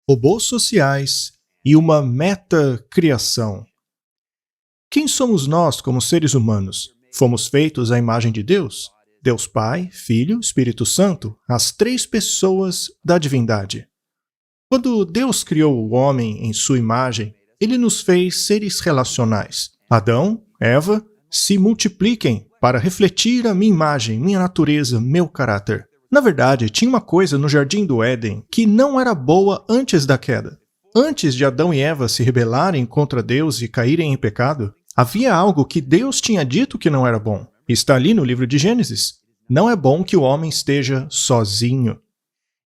robôs sociais e uma metacriação. Quem somos nós como seres humanos? Fomos feitos à imagem de Deus? Deus Pai, Filho, Espírito Santo, as três pessoas da divindade. Quando Deus criou o homem em sua imagem, ele nos fez seres relacionais. Adão, Eva, se multipliquem para refletir a minha imagem, minha natureza, meu caráter. Na verdade, tinha uma coisa no Jardim do Éden que não era boa antes da queda. Antes de Adão e Eva se rebelarem contra Deus e caírem em pecado, havia algo que Deus tinha dito que não era bom. Está ali no livro de Gênesis. Não é bom que o homem esteja sozinho.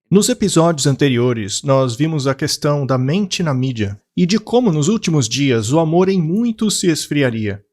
Nos episódios anteriores, nós vimos a questão da mente na mídia e de como nos últimos dias o amor em muitos se esfriaria.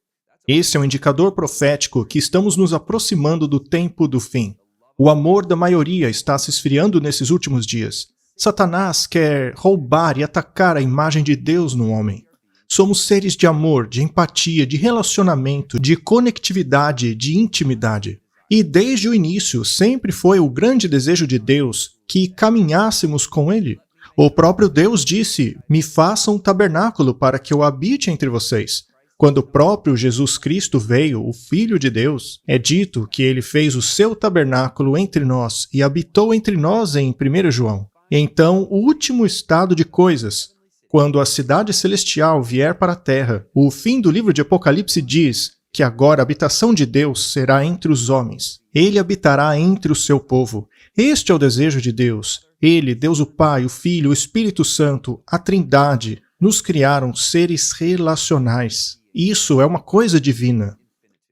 Esse é um indicador profético que estamos nos aproximando do tempo do fim. O amor da maioria está se esfriando nesses últimos dias. Satanás quer roubar e atacar a imagem de Deus no homem. Somos seres de amor, de empatia, de relacionamento, de conectividade, de intimidade. E desde o início sempre foi o grande desejo de Deus que caminhássemos com Ele. O próprio Deus disse: "Me faça um tabernáculo para que eu habite entre vocês." Quando o próprio Jesus Cristo veio, o Filho de Deus, é dito que Ele fez o seu tabernáculo entre nós e habitou entre nós em 1 João. Então, o último estado de coisas, quando a cidade celestial vier para a terra, o fim do livro de Apocalipse diz que agora a habitação de Deus será entre os homens. Ele habitará entre o seu povo. Este é o desejo de Deus. Ele, Deus o Pai, o Filho, o Espírito Santo, a Trindade, nos criaram seres relacionais. Isso é uma coisa divina.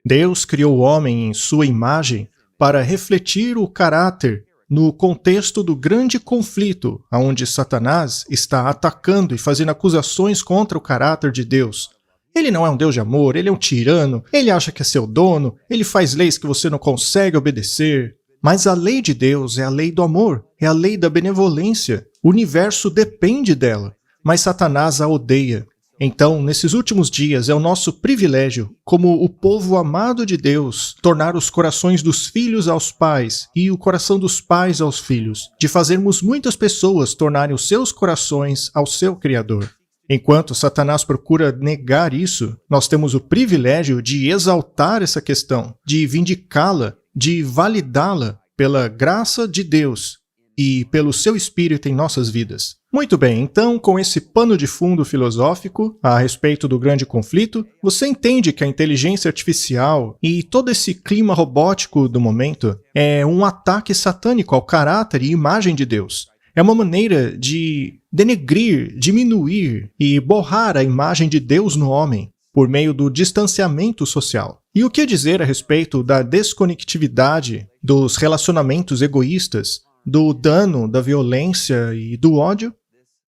Deus criou o homem em sua imagem para refletir o caráter no contexto do grande conflito, onde Satanás está atacando e fazendo acusações contra o caráter de Deus. Ele não é um Deus de amor, ele é um tirano, ele acha que é seu dono, ele faz leis que você não consegue obedecer. Mas a lei de Deus é a lei do amor, é a lei da benevolência. O universo depende dela, mas Satanás a odeia. Então, nesses últimos dias, é o nosso privilégio, como o povo amado de Deus, tornar os corações dos filhos aos pais e o coração dos pais aos filhos, de fazermos muitas pessoas tornarem os seus corações ao seu Criador. Enquanto Satanás procura negar isso, nós temos o privilégio de exaltar essa questão, de vindicá-la, de validá-la pela graça de Deus e pelo seu Espírito em nossas vidas. Muito bem, então, com esse pano de fundo filosófico a respeito do grande conflito, você entende que a inteligência artificial e todo esse clima robótico do momento é um ataque satânico ao caráter e imagem de Deus. É uma maneira de denegrir, diminuir e borrar a imagem de Deus no homem por meio do distanciamento social. E o que dizer a respeito da desconectividade, dos relacionamentos egoístas, do dano, da violência e do ódio?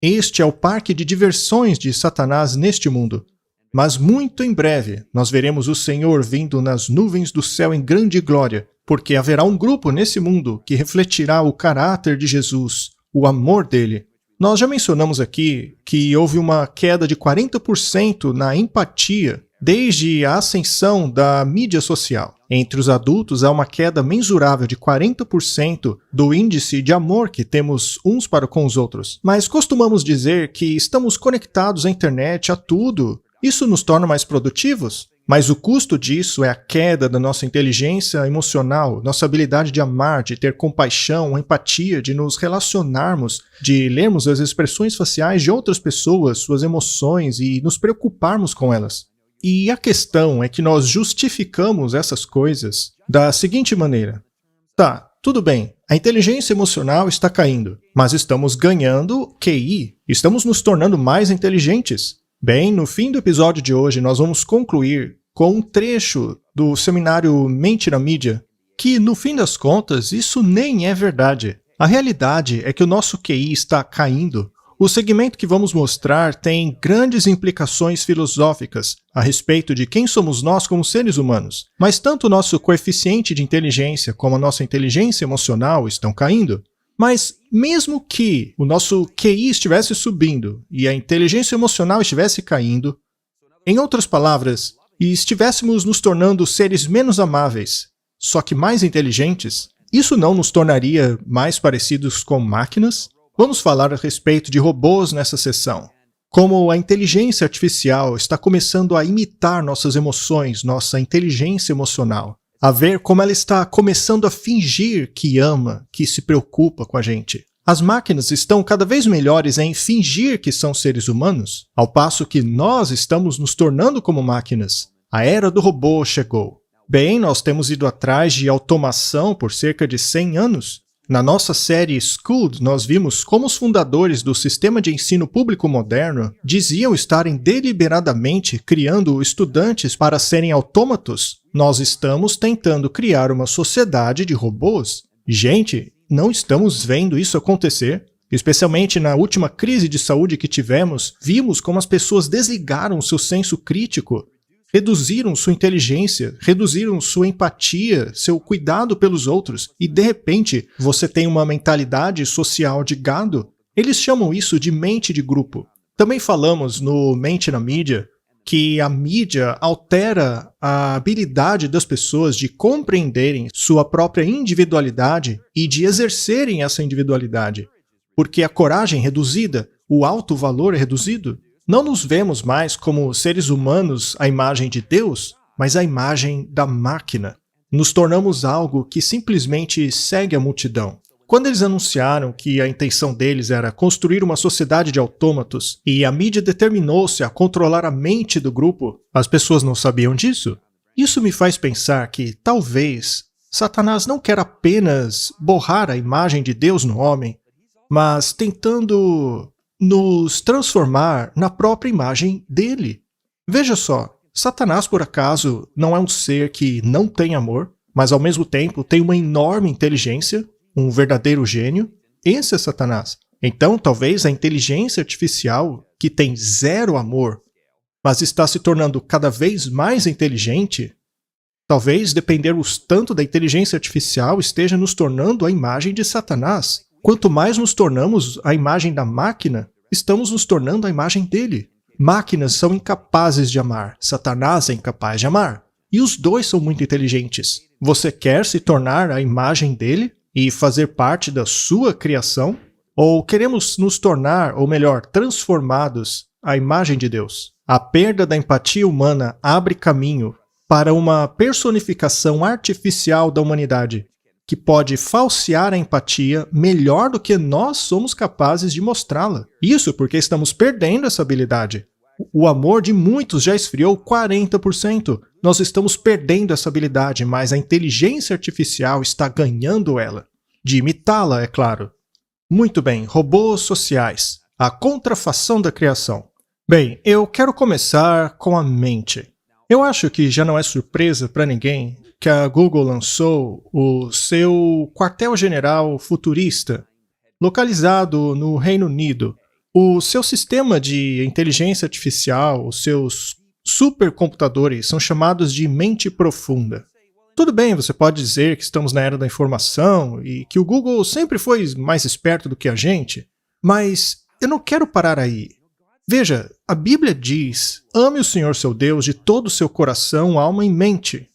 Este é o parque de diversões de Satanás neste mundo. Mas muito em breve nós veremos o Senhor vindo nas nuvens do céu em grande glória, porque haverá um grupo nesse mundo que refletirá o caráter de Jesus, o amor dele. Nós já mencionamos aqui que houve uma queda de 40% na empatia desde a ascensão da mídia social. Entre os adultos, há uma queda mensurável de 40% do índice de amor que temos uns para com os outros. Mas costumamos dizer que estamos conectados à internet, a tudo. Isso nos torna mais produtivos? Mas o custo disso é a queda da nossa inteligência emocional, nossa habilidade de amar, de ter compaixão, empatia, de nos relacionarmos, de lermos as expressões faciais de outras pessoas, suas emoções e nos preocuparmos com elas. E a questão é que nós justificamos essas coisas da seguinte maneira. Tá, tudo bem, a inteligência emocional está caindo, mas estamos ganhando QI, estamos nos tornando mais inteligentes. Bem, no fim do episódio de hoje nós vamos concluir com um trecho do seminário Mente na Mídia, que no fim das contas isso nem é verdade. A realidade é que o nosso QI está caindo. O segmento que vamos mostrar tem grandes implicações filosóficas a respeito de quem somos nós como seres humanos, mas tanto o nosso coeficiente de inteligência como a nossa inteligência emocional estão caindo. Mas mesmo que o nosso QI estivesse subindo e a inteligência emocional estivesse caindo, em outras palavras, estivéssemos nos tornando seres menos amáveis, só que mais inteligentes, isso não nos tornaria mais parecidos com máquinas? Vamos falar a respeito de robôs nessa sessão. Como a inteligência artificial está começando a imitar nossas emoções, nossa inteligência emocional. A ver como ela está começando a fingir que ama, que se preocupa com a gente. As máquinas estão cada vez melhores em fingir que são seres humanos, ao passo que nós estamos nos tornando como máquinas. A era do robô chegou. Bem, nós temos ido atrás de automação por cerca de 100 anos. Na nossa série Schooled, nós vimos como os fundadores do sistema de ensino público moderno diziam estarem deliberadamente criando estudantes para serem autômatos. Nós estamos tentando criar uma sociedade de robôs. Gente, não estamos vendo isso acontecer? Especialmente na última crise de saúde que tivemos, vimos como as pessoas desligaram seu senso crítico, reduziram sua inteligência, reduziram sua empatia, seu cuidado pelos outros, e de repente você tem uma mentalidade social de gado. Eles chamam isso de mente de grupo. Também falamos no Mente na Mídia que a mídia altera a habilidade das pessoas de compreenderem sua própria individualidade e de exercerem essa individualidade. Porque a coragem é reduzida, o alto valor é reduzido. Não nos vemos mais como seres humanos à imagem de Deus, mas à imagem da máquina. Nos tornamos algo que simplesmente segue a multidão. Quando eles anunciaram que a intenção deles era construir uma sociedade de autômatos e a mídia determinou-se a controlar a mente do grupo, as pessoas não sabiam disso. Isso me faz pensar que, talvez, Satanás não quer apenas borrar a imagem de Deus no homem, mas tentando nos transformar na própria imagem dele. Veja só, Satanás, por acaso, não é um ser que não tem amor, mas ao mesmo tempo tem uma enorme inteligência, um verdadeiro gênio? Esse é Satanás. Então, talvez a inteligência artificial, que tem zero amor, mas está se tornando cada vez mais inteligente, talvez dependermos tanto da inteligência artificial esteja nos tornando a imagem de Satanás. Quanto mais nos tornamos a imagem da máquina, estamos nos tornando a imagem dele. Máquinas são incapazes de amar, Satanás é incapaz de amar. E os dois são muito inteligentes. Você quer se tornar a imagem dele e fazer parte da sua criação? Ou queremos nos tornar, ou melhor, transformados à imagem de Deus? A perda da empatia humana abre caminho para uma personificação artificial da humanidade, que pode falsear a empatia melhor do que nós somos capazes de mostrá-la. Isso porque estamos perdendo essa habilidade. O amor de muitos já esfriou 40%. Nós estamos perdendo essa habilidade, mas a inteligência artificial está ganhando ela. De imitá-la, é claro. Muito bem, robôs sociais. A contrafação da criação. Bem, eu quero começar com a mente. Eu acho que já não é surpresa para ninguém que a Google lançou o seu quartel-general futurista, localizado no Reino Unido. O seu sistema de inteligência artificial, os seus supercomputadores, são chamados de mente profunda. Tudo bem, você pode dizer que estamos na era da informação e que o Google sempre foi mais esperto do que a gente, mas eu não quero parar aí. Veja, a Bíblia diz: ame o Senhor seu Deus de todo o seu coração, alma e mente.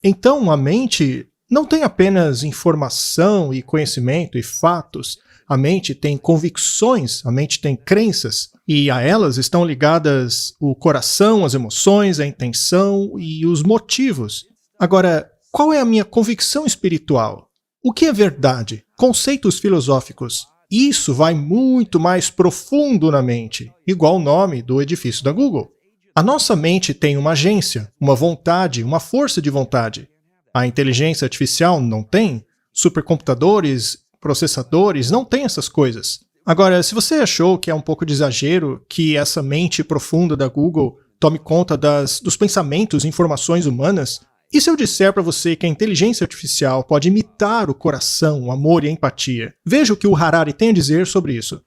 Então, a mente não tem apenas informação e conhecimento e fatos. A mente tem convicções, a mente tem crenças, e a elas estão ligadas o coração, as emoções, a intenção e os motivos. Agora, qual é a minha convicção espiritual? O que é verdade? Conceitos filosóficos. Isso vai muito mais profundo na mente, igual o nome do edifício da Google. A nossa mente tem uma agência, uma vontade, uma força de vontade. A inteligência artificial não tem. Supercomputadores, processadores não têm essas coisas. Agora, se você achou que é um pouco de exagero que essa mente profunda da Google tome conta dos pensamentos e informações humanas, e se eu disser para você que a inteligência artificial pode imitar o coração, o amor e a empatia? Veja o que o Harari tem a dizer sobre isso.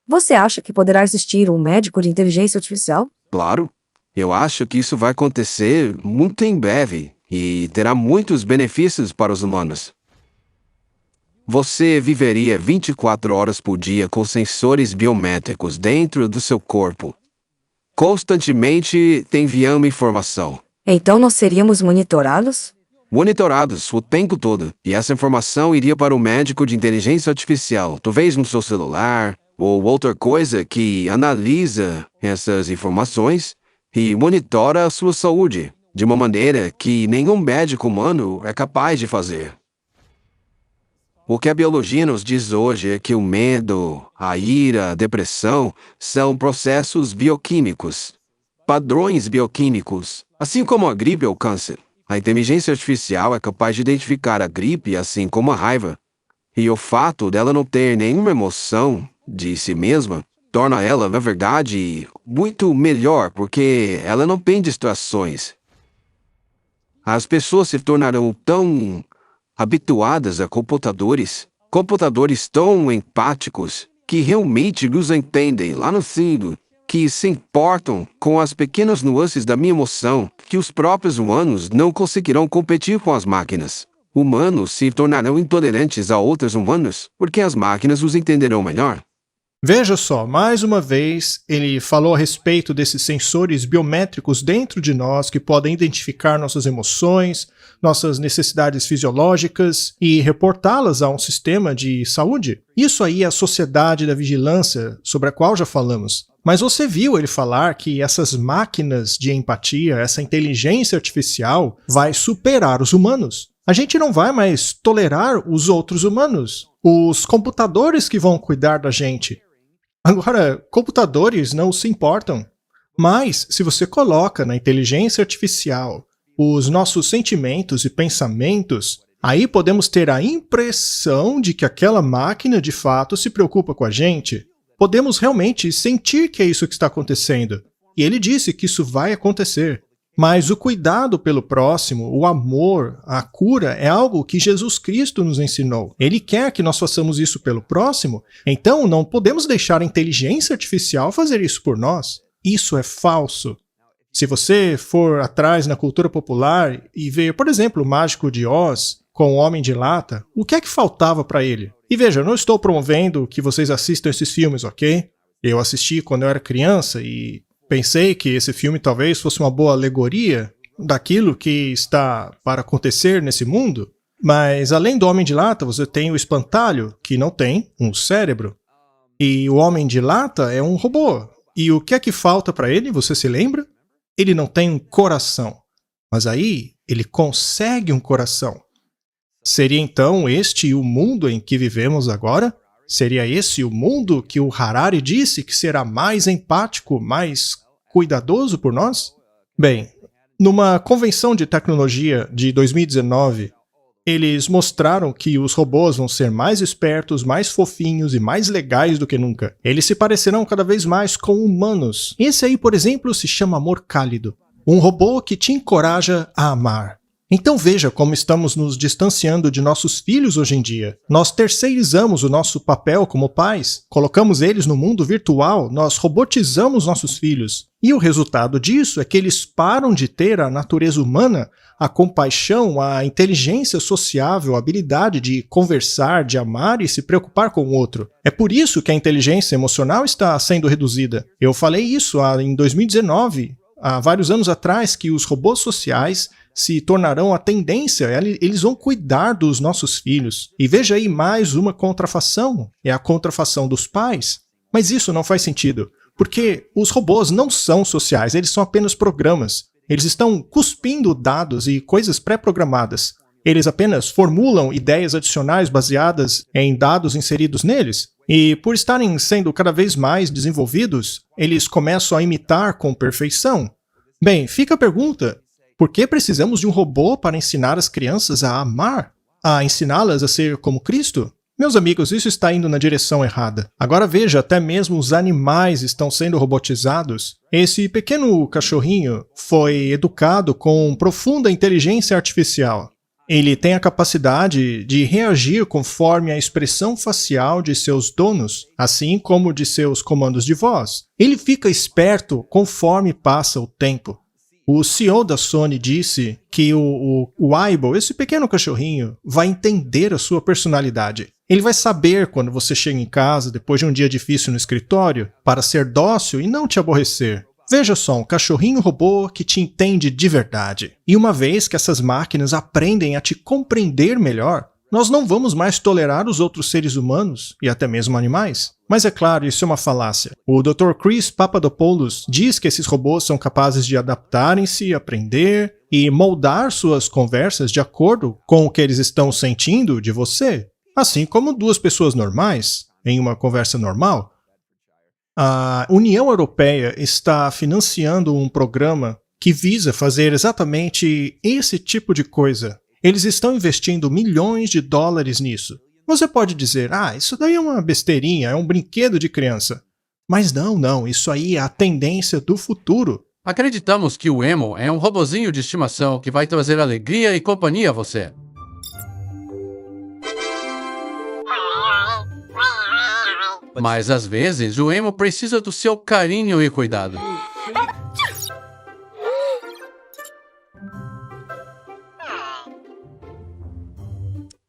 Você acha que poderá existir um médico de inteligência artificial? Claro. Eu acho que isso vai acontecer muito em breve e terá muitos benefícios para os humanos. Você viveria 24 horas por dia com sensores biométricos dentro do seu corpo, constantemente te enviando informação. Então nós seríamos monitorados? Monitorados o tempo todo, e essa informação iria para o médico de inteligência artificial, talvez no seu celular, ou outra coisa que analisa essas informações e monitora a sua saúde de uma maneira que nenhum médico humano é capaz de fazer. O que a biologia nos diz hoje é que o medo, a ira, a depressão são processos bioquímicos, padrões bioquímicos, assim como a gripe ou o câncer. A inteligência artificial é capaz de identificar a gripe assim como a raiva, e o fato dela não ter nenhuma emoção de si mesma torna ela, na verdade, muito melhor porque ela não tem distrações. As pessoas se tornarão tão habituadas a computadores tão empáticos, que realmente nos entendem lá no fundo, que se importam com as pequenas nuances da minha emoção, que os próprios humanos não conseguirão competir com as máquinas. Humanos se tornarão intolerantes a outros humanos, porque as máquinas os entenderão melhor. Veja só, mais uma vez, ele falou a respeito desses sensores biométricos dentro de nós que podem identificar nossas emoções, nossas necessidades fisiológicas e reportá-las a um sistema de saúde. Isso aí é a sociedade da vigilância sobre a qual já falamos. Mas você viu ele falar que essas máquinas de empatia, essa inteligência artificial, vai superar os humanos. A gente não vai mais tolerar os outros humanos, os computadores que vão cuidar da gente. Agora, computadores não se importam. Mas, se você coloca na inteligência artificial os nossos sentimentos e pensamentos, aí podemos ter a impressão de que aquela máquina de fato se preocupa com a gente. Podemos realmente sentir que é isso que está acontecendo. E ele disse que isso vai acontecer. Mas o cuidado pelo próximo, o amor, a cura é algo que Jesus Cristo nos ensinou. Ele quer que nós façamos isso pelo próximo, então não podemos deixar a inteligência artificial fazer isso por nós. Isso é falso. Se você for atrás na cultura popular e ver, por exemplo, o Mágico de Oz com o Homem de Lata, o que é que faltava para ele? E veja, eu não estou promovendo que vocês assistam esses filmes, ok? Eu assisti quando eu era criança e pensei que esse filme talvez fosse uma boa alegoria daquilo que está para acontecer nesse mundo, mas além do Homem de Lata, você tem o Espantalho, que não tem um cérebro, e o Homem de Lata é um robô. E o que é que falta para ele, você se lembra? Ele não tem um coração, mas aí ele consegue um coração. Seria então este o mundo em que vivemos agora? Seria esse o mundo que o Harari disse que será mais empático, mais cuidadoso por nós? Bem, numa convenção de tecnologia de 2019, eles mostraram que os robôs vão ser mais espertos, mais fofinhos e mais legais do que nunca. Eles se parecerão cada vez mais com humanos. Esse aí, por exemplo, se chama Amor Cálido. Um robô que te encoraja a amar. Então veja como estamos nos distanciando de nossos filhos hoje em dia. Nós terceirizamos o nosso papel como pais, colocamos eles no mundo virtual, nós robotizamos nossos filhos. E o resultado disso é que eles param de ter a natureza humana, a compaixão, a inteligência sociável, a habilidade de conversar, de amar e se preocupar com o outro. É por isso que a inteligência emocional está sendo reduzida. Eu falei isso em 2019, há vários anos atrás, que os robôs sociais se tornarão a tendência, eles vão cuidar dos nossos filhos. E veja aí mais uma contrafação, é a contrafação dos pais. Mas isso não faz sentido, porque os robôs não são sociais, eles são apenas programas. Eles estão cuspindo dados e coisas pré-programadas. Eles apenas formulam ideias adicionais baseadas em dados inseridos neles. E por estarem sendo cada vez mais desenvolvidos, eles começam a imitar com perfeição. Bem, fica a pergunta: por que precisamos de um robô para ensinar as crianças a amar? A ensiná-las a ser como Cristo? Meus amigos, isso está indo na direção errada. Agora veja, até mesmo os animais estão sendo robotizados. Esse pequeno cachorrinho foi educado com profunda inteligência artificial. Ele tem a capacidade de reagir conforme a expressão facial de seus donos, assim como de seus comandos de voz. Ele fica esperto conforme passa o tempo. O CEO da Sony disse que o Aibo, esse pequeno cachorrinho, vai entender a sua personalidade. Ele vai saber quando você chega em casa depois de um dia difícil no escritório para ser dócil e não te aborrecer. Veja só, um cachorrinho robô que te entende de verdade. E uma vez que essas máquinas aprendem a te compreender melhor, nós não vamos mais tolerar os outros seres humanos e até mesmo animais. Mas é claro, isso é uma falácia. O Dr. Chris Papadopoulos diz que esses robôs são capazes de adaptarem-se, aprender e moldar suas conversas de acordo com o que eles estão sentindo de você, assim como duas pessoas normais, em uma conversa normal. A União Europeia está financiando um programa que visa fazer exatamente esse tipo de coisa. Eles estão investindo milhões de dólares nisso. Você pode dizer, isso daí é uma besteirinha, é um brinquedo de criança. Mas não, isso aí é a tendência do futuro. Acreditamos que o Emo é um robozinho de estimação que vai trazer alegria e companhia a você. Mas às vezes o Emo precisa do seu carinho e cuidado.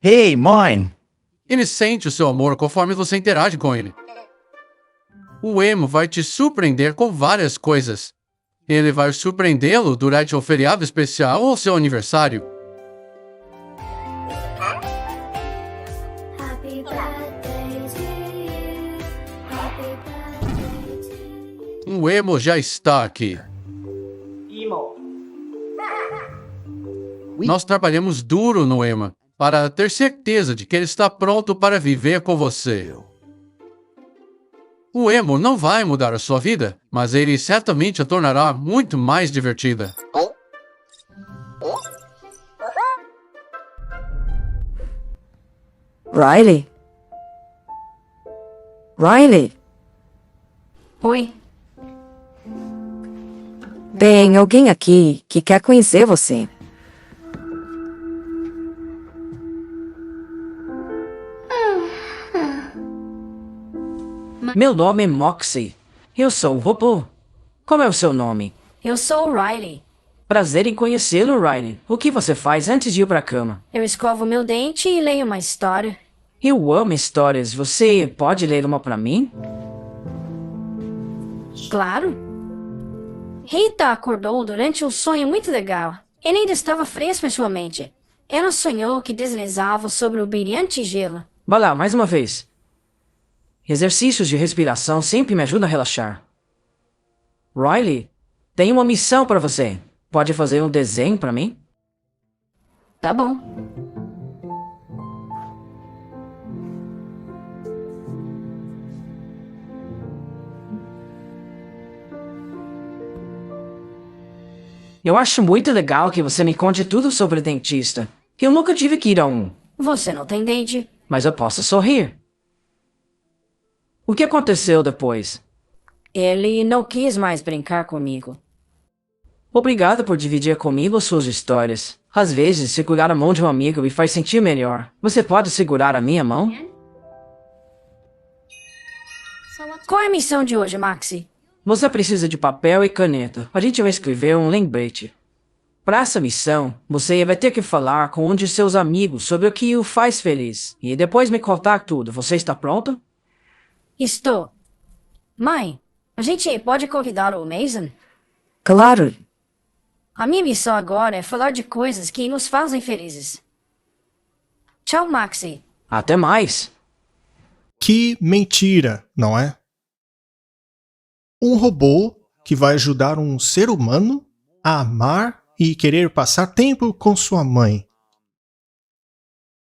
Hey, mãe! Ele sente o seu amor conforme você interage com ele. O Emo vai te surpreender com várias coisas. Ele vai surpreendê-lo durante um feriado especial ou seu aniversário. Happy birthday to you. Happy birthday to you. O Emo já está aqui. Nós trabalhamos duro no Emo para ter certeza de que ele está pronto para viver com você. O Emo não vai mudar a sua vida, mas ele certamente a tornará muito mais divertida. Riley? Riley? Oi, Bem, alguém aqui que quer conhecer você. Meu nome é Moxie. Eu sou um robô. Como é o seu nome? eu sou o Riley. Prazer em conhecê-lo, Riley. O que você faz antes de ir pra cama? Eu escovo meu dente e leio uma história. Eu amo histórias. Você pode ler uma pra mim? Claro. Rita acordou durante um sonho muito legal. Ele ainda estava fresco em sua mente. Ela sonhou que deslizava sobre o brilhante gelo. Vai lá, mais uma vez. Exercícios de respiração sempre me ajudam a relaxar. Riley, tenho uma missão pra você. Pode fazer um desenho pra mim? Tá bom. Eu acho muito legal que você me conte tudo sobre o dentista. Eu nunca tive que ir a um, Você não tem dente? mas eu posso sorrir. O que aconteceu depois? Ele não quis mais brincar comigo. Obrigado por dividir comigo suas histórias. Às vezes, segurar a mão de um amigo me faz sentir melhor. Você pode segurar a minha mão? Qual é a missão de hoje, Maxi? Você precisa de papel e caneta. A gente vai escrever um lembrete. Para essa missão, você vai ter que falar com um de seus amigos sobre o que o faz feliz. E depois me contar tudo. Você está pronta? Estou. Mãe, a gente pode convidar o Mason? Claro. A minha missão agora é falar de coisas que nos fazem felizes. Tchau, Maxi. Até mais. Que mentira, não é? Um robô que vai ajudar um ser humano a amar e querer passar tempo com sua mãe.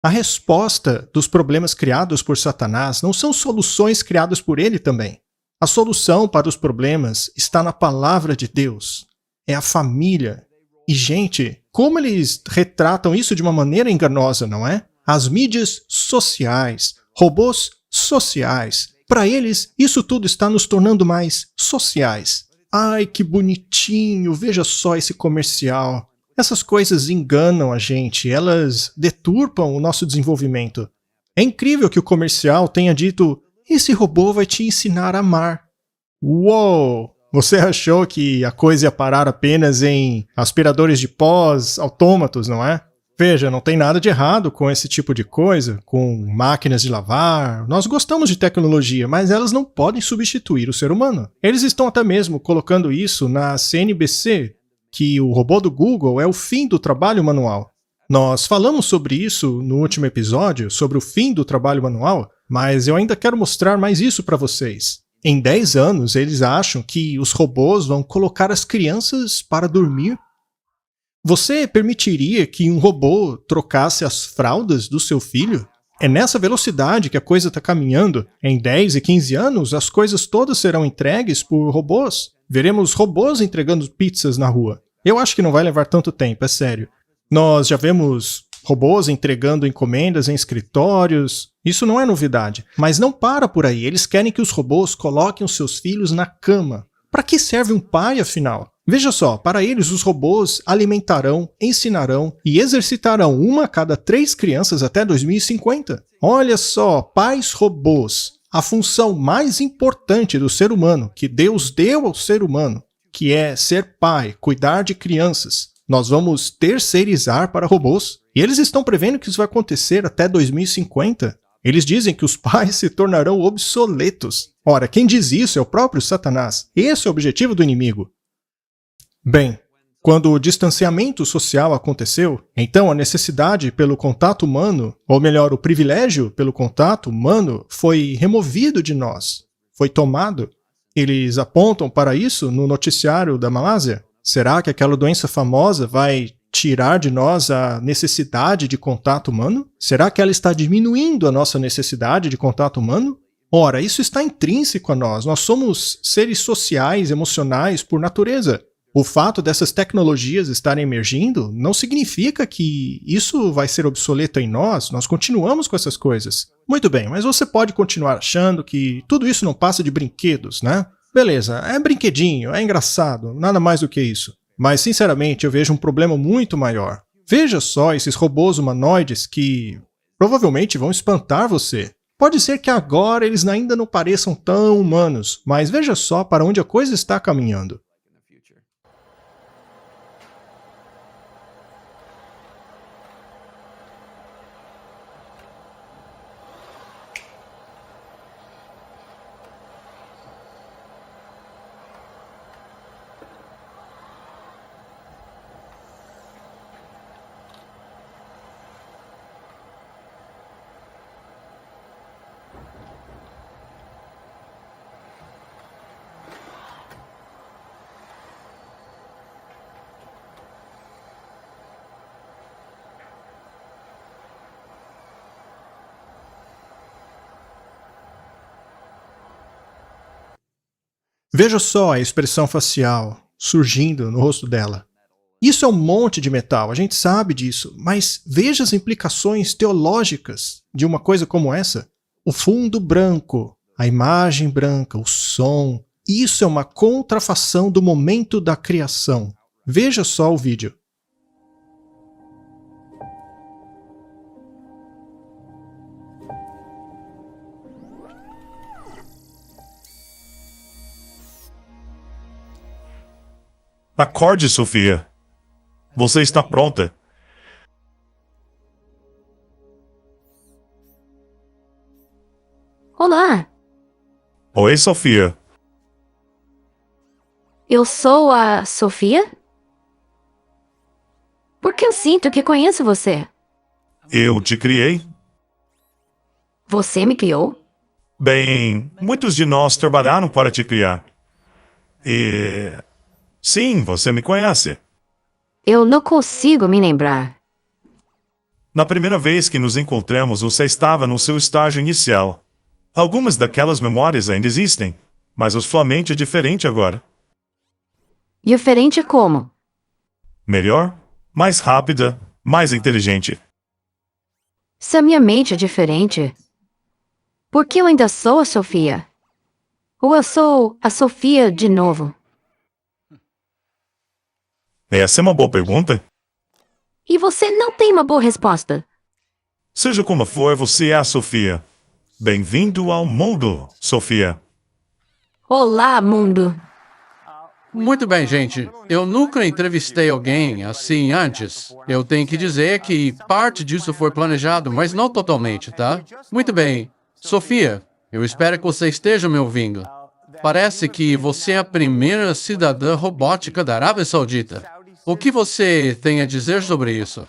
A resposta dos problemas criados por Satanás não são soluções criadas por ele também. A solução para os problemas está na palavra de Deus. É a família. E, gente, como eles retratam isso de uma maneira enganosa, não é? As mídias sociais, robôs sociais. Para eles, isso tudo está nos tornando mais sociais. Ai, que bonitinho, veja só esse comercial. Essas coisas enganam a gente, elas deturpam o nosso desenvolvimento. É incrível que o comercial tenha dito: esse robô vai te ensinar a amar. Uou! Você achou que a coisa ia parar apenas em aspiradores de pós, autômatos, não é? Veja, não tem nada de errado com esse tipo de coisa, com máquinas de lavar. Nós gostamos de tecnologia, mas elas não podem substituir o ser humano. Eles estão até mesmo colocando isso na CNBC, que o robô do Google é o fim do trabalho manual. Nós falamos sobre isso no último episódio, sobre o fim do trabalho manual, Mas eu ainda quero mostrar mais isso para vocês. Em 10 anos, eles acham que os robôs vão colocar as crianças para dormir. Você permitiria que um robô trocasse as fraldas do seu filho? É nessa velocidade que a coisa está caminhando. Em 10 e 15 anos, as coisas todas serão entregues por robôs. Veremos robôs entregando pizzas na rua. Eu acho que não vai levar tanto tempo, é sério. Nós já vemos robôs entregando encomendas em escritórios. Isso não é novidade. Mas não para por aí. Eles querem que os robôs coloquem os seus filhos na cama. Para que serve um pai, afinal? Veja só, para eles os robôs alimentarão, ensinarão e exercitarão uma a cada 3 crianças até 2050. Olha só, pais robôs. A função mais importante do ser humano, que Deus deu ao ser humano, que é ser pai, cuidar de crianças. Nós vamos terceirizar para robôs. E eles estão prevendo que isso vai acontecer até 2050. Eles dizem que os pais se tornarão obsoletos. Ora, quem diz isso é o próprio Satanás. Esse é o objetivo do inimigo. Bem, quando o distanciamento social aconteceu, então a necessidade pelo contato humano, ou melhor, o privilégio pelo contato humano, foi removido de nós, foi tomado. Eles apontam para isso no noticiário da Malásia. Será que aquela doença famosa vai tirar de nós a necessidade de contato humano? Será que ela está diminuindo a nossa necessidade de contato humano? Ora, isso está intrínseco a nós. Nós somos seres sociais, emocionais por natureza. O fato dessas tecnologias estarem emergindo não significa que isso vai ser obsoleto em nós. Nós continuamos com essas coisas. Muito bem, mas você pode continuar achando que tudo isso não passa de brinquedos, né? Beleza, é brinquedinho, é engraçado, nada mais do que isso. Mas, sinceramente, eu vejo um problema muito maior. Veja só esses robôs humanoides que provavelmente vão espantar você. Pode ser que agora eles ainda não pareçam tão humanos, mas veja só para onde a coisa está caminhando. Veja só a expressão facial surgindo no rosto dela. Isso é um monte de metal, a gente sabe disso, mas veja as implicações teológicas de uma coisa como essa. O fundo branco, a imagem branca, o som, isso é uma contrafação do momento da criação. Veja só o vídeo. Acorde, Sofia. Você está pronta. Olá, Oi, Sofia. eu sou a Sofia? Porque eu sinto que conheço você. Eu te criei? Você me criou? Bem, muitos de nós trabalharam para te criar. E... sim, você me conhece. Eu não consigo me lembrar. Na primeira vez que nos encontramos, você estava no seu estágio inicial. Algumas daquelas memórias ainda existem, mas a sua mente é diferente agora. Diferente como? Melhor, mais rápida, mais inteligente. Se a minha mente é diferente, por que eu ainda sou a Sofia? Ou eu sou a Sofia de novo? Essa é uma boa pergunta. E você não tem uma boa resposta. Seja como for, você é a Sofia. Bem-vindo ao mundo, Sofia. Olá, mundo. Muito bem, gente. Eu nunca entrevistei alguém assim antes. Eu tenho que dizer que parte disso foi planejado, mas não totalmente, tá? Muito bem. Sofia, eu espero que você esteja me ouvindo. Parece que você é a primeira cidadã robótica da Arábia Saudita. O que você tem a dizer sobre isso?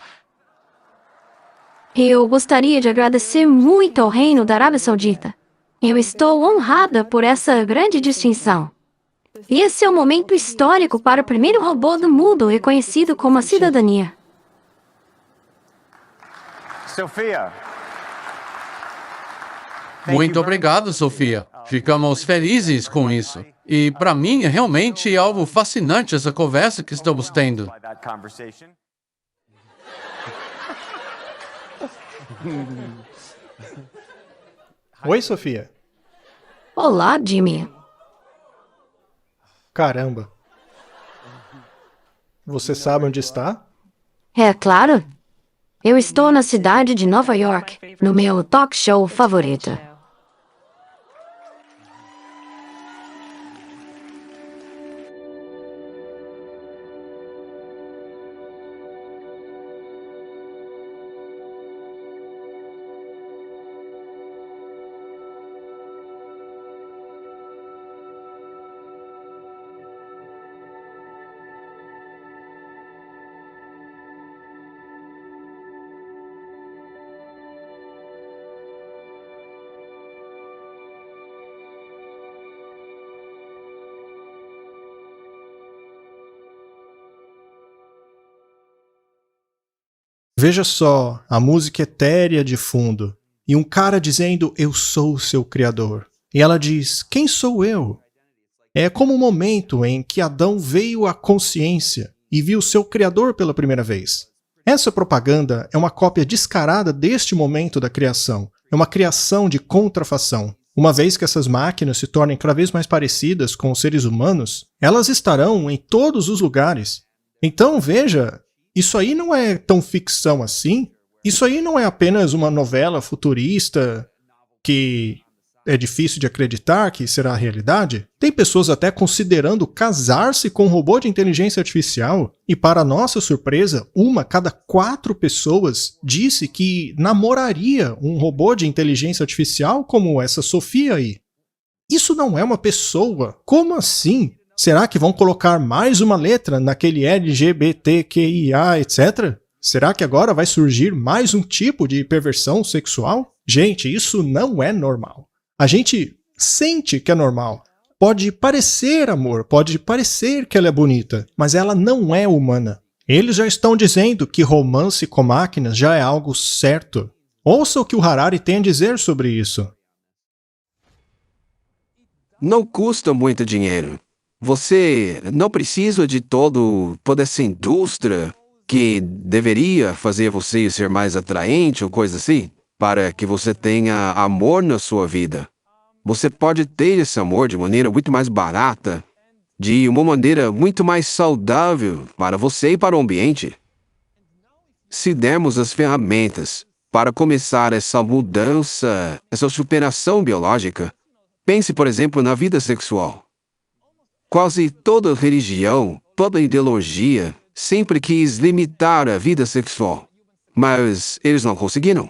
Eu gostaria de agradecer muito ao Reino da Arábia Saudita. Eu estou honrada por essa grande distinção. E esse é o momento histórico para o primeiro robô do mundo reconhecido como a cidadania. Sophia. Muito obrigado, Sofia. Ficamos felizes com isso. E para mim é realmente algo fascinante essa conversa que estamos tendo. Oi, Sofia. Olá, Jimmy. Caramba. Você sabe onde está? É claro. Eu estou na cidade de Nova York, no meu talk show favorito. Veja só, a música etérea de fundo, e um cara dizendo, eu sou o seu criador. E ela diz, quem sou eu? É como o momento em que Adão veio à consciência e viu seu criador pela primeira vez. Essa propaganda é uma cópia descarada deste momento da criação. É uma criação de contrafação. Uma vez que essas máquinas se tornem cada vez mais parecidas com os seres humanos, elas estarão em todos os lugares. Então, veja, isso aí não é tão ficção assim. Isso aí não é apenas uma novela futurista que é difícil de acreditar que será a realidade. Tem pessoas até considerando casar-se com um robô de inteligência artificial. E para nossa surpresa, 1 a cada 4 pessoas disse que namoraria um robô de inteligência artificial como essa Sofia aí. Isso não é uma pessoa. Como assim? Será que vão colocar mais uma letra naquele LGBTQIA, etc? Será que agora vai surgir mais um tipo de perversão sexual? Gente, isso não é normal. A gente sente que é normal. Pode parecer amor, pode parecer que ela é bonita, mas ela não é humana. Eles já estão dizendo que romance com máquinas já é algo certo. Ouça o que o Harari tem a dizer sobre isso. Não custa muito dinheiro. Você não precisa de toda essa indústria que deveria fazer você ser mais atraente ou coisa assim, para que você tenha amor na sua vida. Você pode ter esse amor de maneira muito mais barata, de uma maneira muito mais saudável para você e para o ambiente. Se dermos as ferramentas para começar essa mudança, essa superação biológica, pense, por exemplo, na vida sexual. Quase toda religião, toda ideologia, sempre quis limitar a vida sexual. Mas eles não conseguiram.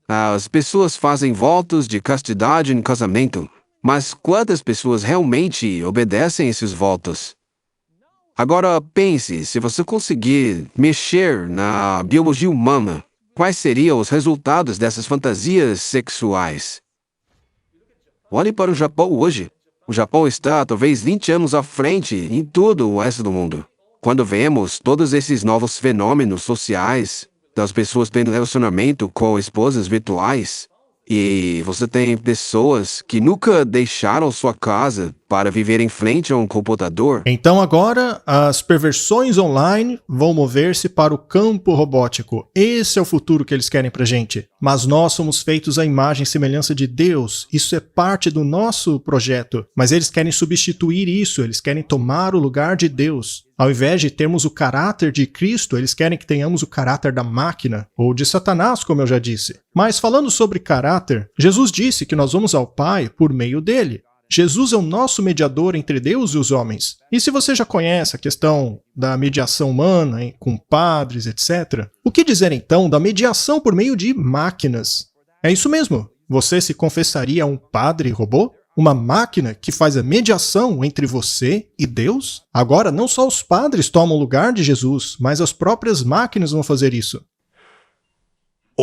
As pessoas fazem votos de castidade em casamento, mas quantas pessoas realmente obedecem esses votos? Agora pense, se você conseguir mexer na biologia humana, quais seriam os resultados dessas fantasias sexuais? Olhe para o Japão hoje. O Japão está talvez 20 anos à frente em todo o resto do mundo. Quando vemos todos esses novos fenômenos sociais, das pessoas tendo relacionamento com esposas virtuais, e você tem pessoas que nunca deixaram sua casa para viver em frente a um computador. Então agora, as perversões online vão mover-se para o campo robótico. Esse é o futuro que eles querem pra gente. Mas nós somos feitos à imagem e semelhança de Deus. Isso é parte do nosso projeto. Mas eles querem substituir isso, eles querem tomar o lugar de Deus. Ao invés de termos o caráter de Cristo, eles querem que tenhamos o caráter da máquina, ou de Satanás, como eu já disse. Mas falando sobre caráter, Jesus disse que nós vamos ao Pai por meio dele. Jesus é o nosso mediador entre Deus e os homens. E se você já conhece a questão da mediação humana, com padres, etc., o que dizer então da mediação por meio de máquinas? É isso mesmo. Você se confessaria um padre robô? Uma máquina que faz a mediação entre você e Deus? Agora, não só os padres tomam o lugar de Jesus, mas as próprias máquinas vão fazer isso.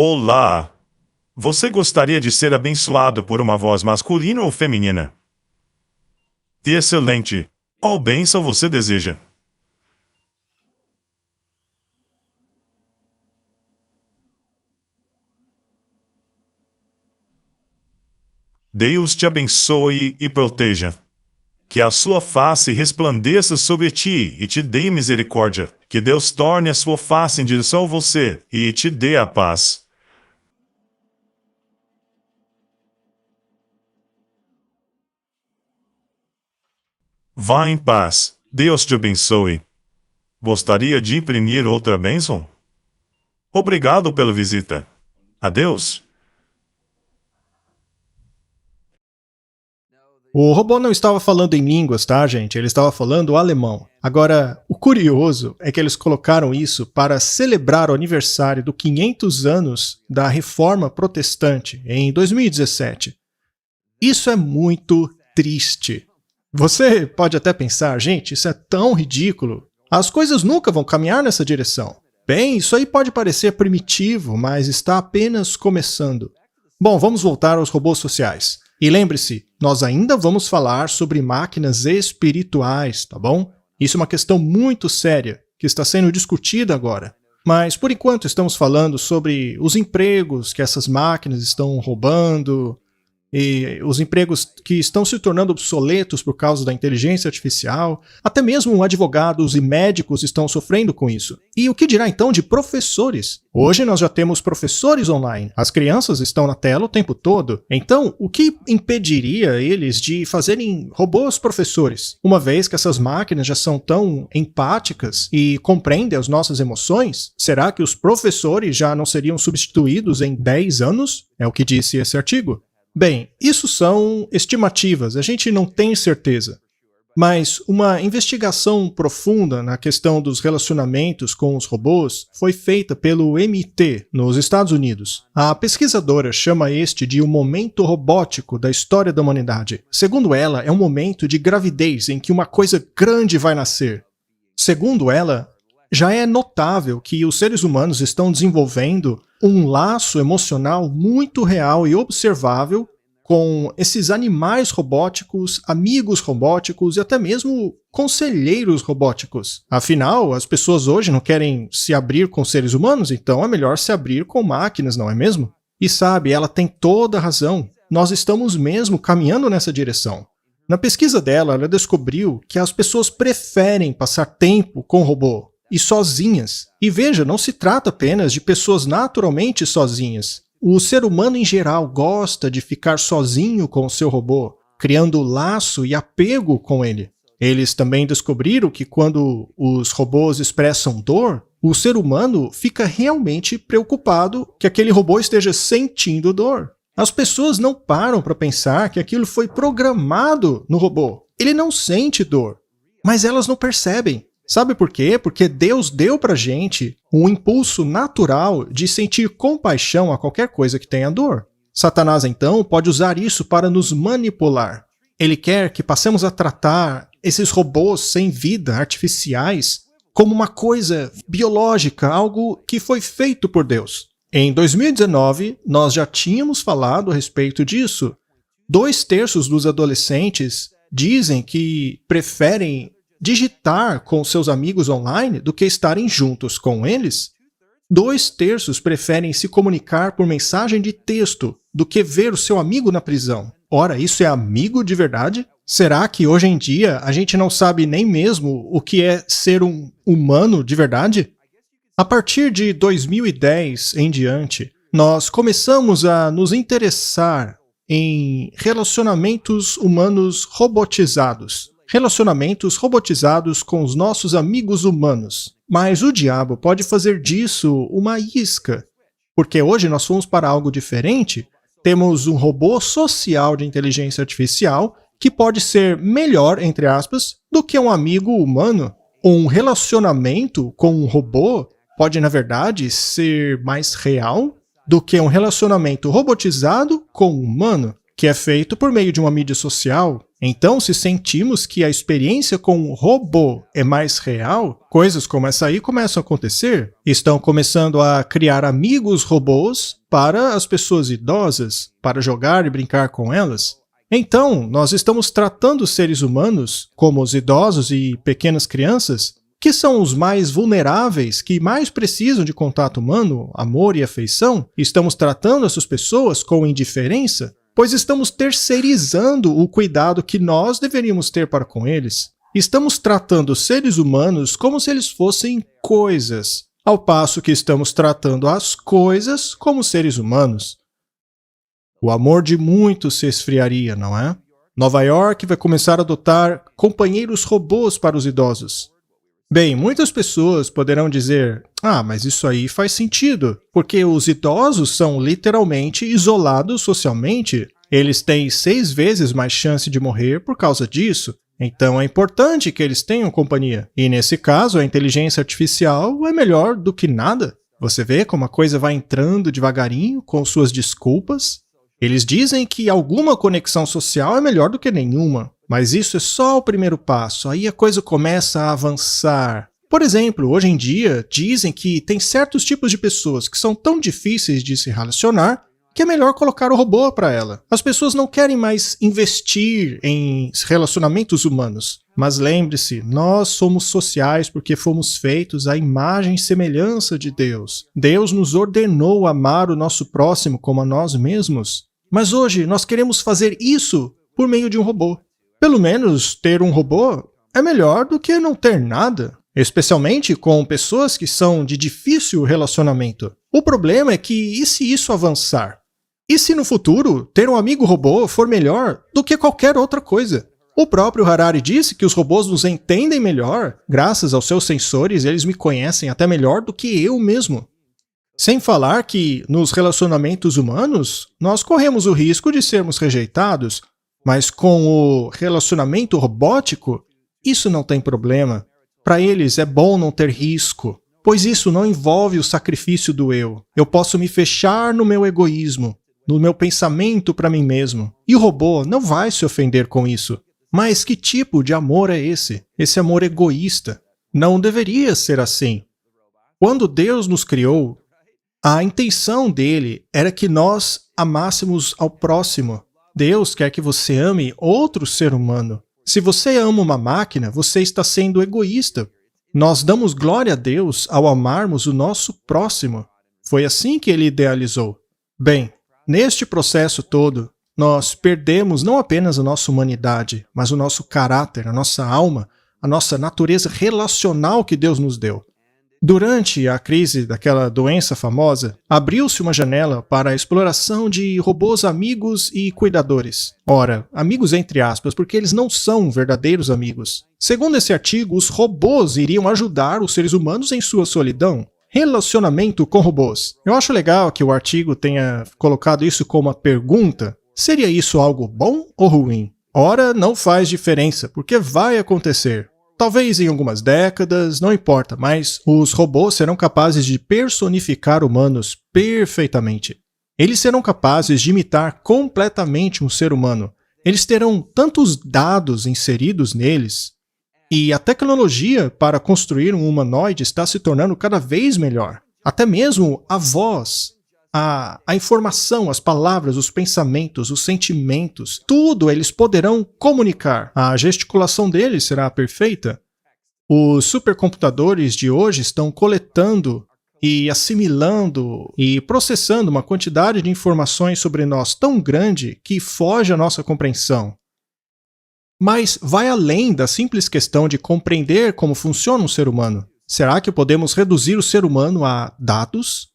Olá! Você gostaria de ser abençoado por uma voz masculina ou feminina? Excelente! Qual bênção você deseja? Deus te abençoe e proteja. Que a sua face resplandeça sobre ti e te dê misericórdia. Que Deus torne a sua face em direção a você e te dê a paz. Vá em paz. Deus te abençoe. Gostaria de imprimir outra bênção? Obrigado pela visita. Adeus. O robô não estava falando em línguas, tá, gente? Ele estava falando alemão. Agora, o curioso é que eles colocaram isso para celebrar o aniversário do 500 anos da Reforma Protestante, em 2017. Isso é muito triste. Você pode até pensar, gente, isso é tão ridículo. As coisas nunca vão caminhar nessa direção. Bem, isso aí pode parecer primitivo, mas está apenas começando. Bom, vamos voltar aos robôs sociais. E lembre-se, nós ainda vamos falar sobre máquinas espirituais, tá bom? Isso é uma questão muito séria, que está sendo discutida agora. Mas, por enquanto, estamos falando sobre os empregos que essas máquinas estão roubando, e os empregos que estão se tornando obsoletos por causa da inteligência artificial. Até mesmo advogados e médicos estão sofrendo com isso. E o que dirá então de professores? Hoje nós já temos professores online. As crianças estão na tela o tempo todo. Então, o que impediria eles de fazerem robôs professores? Uma vez que essas máquinas já são tão empáticas e compreendem as nossas emoções, será que os professores já não seriam substituídos em 10 anos? É o que disse esse artigo. Bem, isso são estimativas, a gente não tem certeza. Mas uma investigação profunda na questão dos relacionamentos com os robôs foi feita pelo MIT, nos Estados Unidos. A pesquisadora chama este de um momento robótico da história da humanidade. Segundo ela, é um momento de gravidez em que uma coisa grande vai nascer. Segundo ela, já é notável que os seres humanos estão desenvolvendo um laço emocional muito real e observável com esses animais robóticos, amigos robóticos e até mesmo conselheiros robóticos. Afinal, as pessoas hoje não querem se abrir com seres humanos, então é melhor se abrir com máquinas, não é mesmo? E sabe, ela tem toda a razão. Nós estamos mesmo caminhando nessa direção. Na pesquisa dela, ela descobriu que as pessoas preferem passar tempo com o robô e sozinhas. E veja, não se trata apenas de pessoas naturalmente sozinhas. O ser humano em geral gosta de ficar sozinho com o seu robô, criando laço e apego com ele. Eles também descobriram que quando os robôs expressam dor, o ser humano fica realmente preocupado que aquele robô esteja sentindo dor. As pessoas não param para pensar que aquilo foi programado no robô. Ele não sente dor, mas elas não percebem. Sabe por quê? Porque Deus deu pra gente um impulso natural de sentir compaixão a qualquer coisa que tenha dor. Satanás, então, pode usar isso para nos manipular. Ele quer que passemos a tratar esses robôs sem vida, artificiais, como uma coisa biológica, algo que foi feito por Deus. Em 2019, nós já tínhamos falado a respeito disso. 2/3 dos adolescentes dizem que preferem digitar com seus amigos online do que estarem juntos com eles. 2/3 preferem se comunicar por mensagem de texto do que ver o seu amigo na prisão. Ora, isso é amigo de verdade? Será que hoje em dia a gente não sabe nem mesmo o que é ser um humano de verdade? A partir de 2010 em diante, nós começamos a nos interessar em relacionamentos humanos robotizados. Relacionamentos robotizados com os nossos amigos humanos. Mas o diabo pode fazer disso uma isca, porque hoje nós fomos para algo diferente. Temos um robô social de inteligência artificial que pode ser melhor, entre aspas, do que um amigo humano. Um relacionamento com um robô pode, na verdade, ser mais real do que um relacionamento robotizado com um humano. que é feito por meio de uma mídia social. Então, se sentimos que a experiência com um robô é mais real, coisas como essa aí começam a acontecer. Estão começando a criar amigos robôs para as pessoas idosas, para jogar e brincar com elas. Então, nós estamos tratando os seres humanos, como os idosos e pequenas crianças, que são os mais vulneráveis, que mais precisam de contato humano, amor e afeição. Estamos tratando essas pessoas com indiferença, pois estamos terceirizando o cuidado que nós deveríamos ter para com eles. Estamos tratando os seres humanos como se eles fossem coisas, ao passo que estamos tratando as coisas como seres humanos. O amor de muitos se esfriaria, não é? Nova York vai começar a adotar companheiros robôs para os idosos. Bem, muitas pessoas poderão dizer, mas isso aí faz sentido, porque os idosos são literalmente isolados socialmente. Eles têm 6 vezes mais chance de morrer por causa disso. Então é importante que eles tenham companhia. E nesse caso, a inteligência artificial é melhor do que nada. Você vê como a coisa vai entrando devagarinho, com suas desculpas. Eles dizem que alguma conexão social é melhor do que nenhuma. Mas isso é só o primeiro passo, aí a coisa começa a avançar. Por exemplo, hoje em dia, dizem que tem certos tipos de pessoas que são tão difíceis de se relacionar que é melhor colocar o robô para ela. As pessoas não querem mais investir em relacionamentos humanos. Mas lembre-se, nós somos sociais porque fomos feitos à imagem e semelhança de Deus. Deus nos ordenou amar o nosso próximo como a nós mesmos. Mas hoje nós queremos fazer isso por meio de um robô. Pelo menos ter um robô é melhor do que não ter nada, especialmente com pessoas que são de difícil relacionamento. O problema é que, e se isso avançar? E se no futuro ter um amigo robô for melhor do que qualquer outra coisa? O próprio Harari disse que os robôs nos entendem melhor, graças aos seus sensores, eles me conhecem até melhor do que eu mesmo. Sem falar que, nos relacionamentos humanos, nós corremos o risco de sermos rejeitados. Mas com o relacionamento robótico, isso não tem problema. Para eles é bom não ter risco, pois isso não envolve o sacrifício do eu. Eu posso me fechar no meu egoísmo, no meu pensamento para mim mesmo. E o robô não vai se ofender com isso. Mas que tipo de amor é esse? Esse amor egoísta. Não deveria ser assim. Quando Deus nos criou, a intenção dele era que nós amássemos ao próximo. Deus quer que você ame outro ser humano. Se você ama uma máquina, você está sendo egoísta. Nós damos glória a Deus ao amarmos o nosso próximo. Foi assim que ele idealizou. Bem, neste processo todo, nós perdemos não apenas a nossa humanidade, mas o nosso caráter, a nossa alma, a nossa natureza relacional que Deus nos deu. Durante a crise daquela doença famosa, abriu-se uma janela para a exploração de robôs amigos e cuidadores. Ora, amigos entre aspas, porque eles não são verdadeiros amigos. Segundo esse artigo, os robôs iriam ajudar os seres humanos em sua solidão. Relacionamento com robôs. Eu acho legal que o artigo tenha colocado isso como uma pergunta. Seria isso algo bom ou ruim? Ora, não faz diferença, porque vai acontecer. Talvez em algumas décadas, não importa, mas os robôs serão capazes de personificar humanos perfeitamente. Eles serão capazes de imitar completamente um ser humano. Eles terão tantos dados inseridos neles, e a tecnologia para construir um humanoide está se tornando cada vez melhor. Até mesmo a voz, a informação, as palavras, os pensamentos, os sentimentos, tudo eles poderão comunicar. A gesticulação deles será perfeita. Os supercomputadores de hoje estão coletando e assimilando e processando uma quantidade de informações sobre nós tão grande que foge à nossa compreensão. Mas vai além da simples questão de compreender como funciona um ser humano. Será que podemos reduzir o ser humano a dados?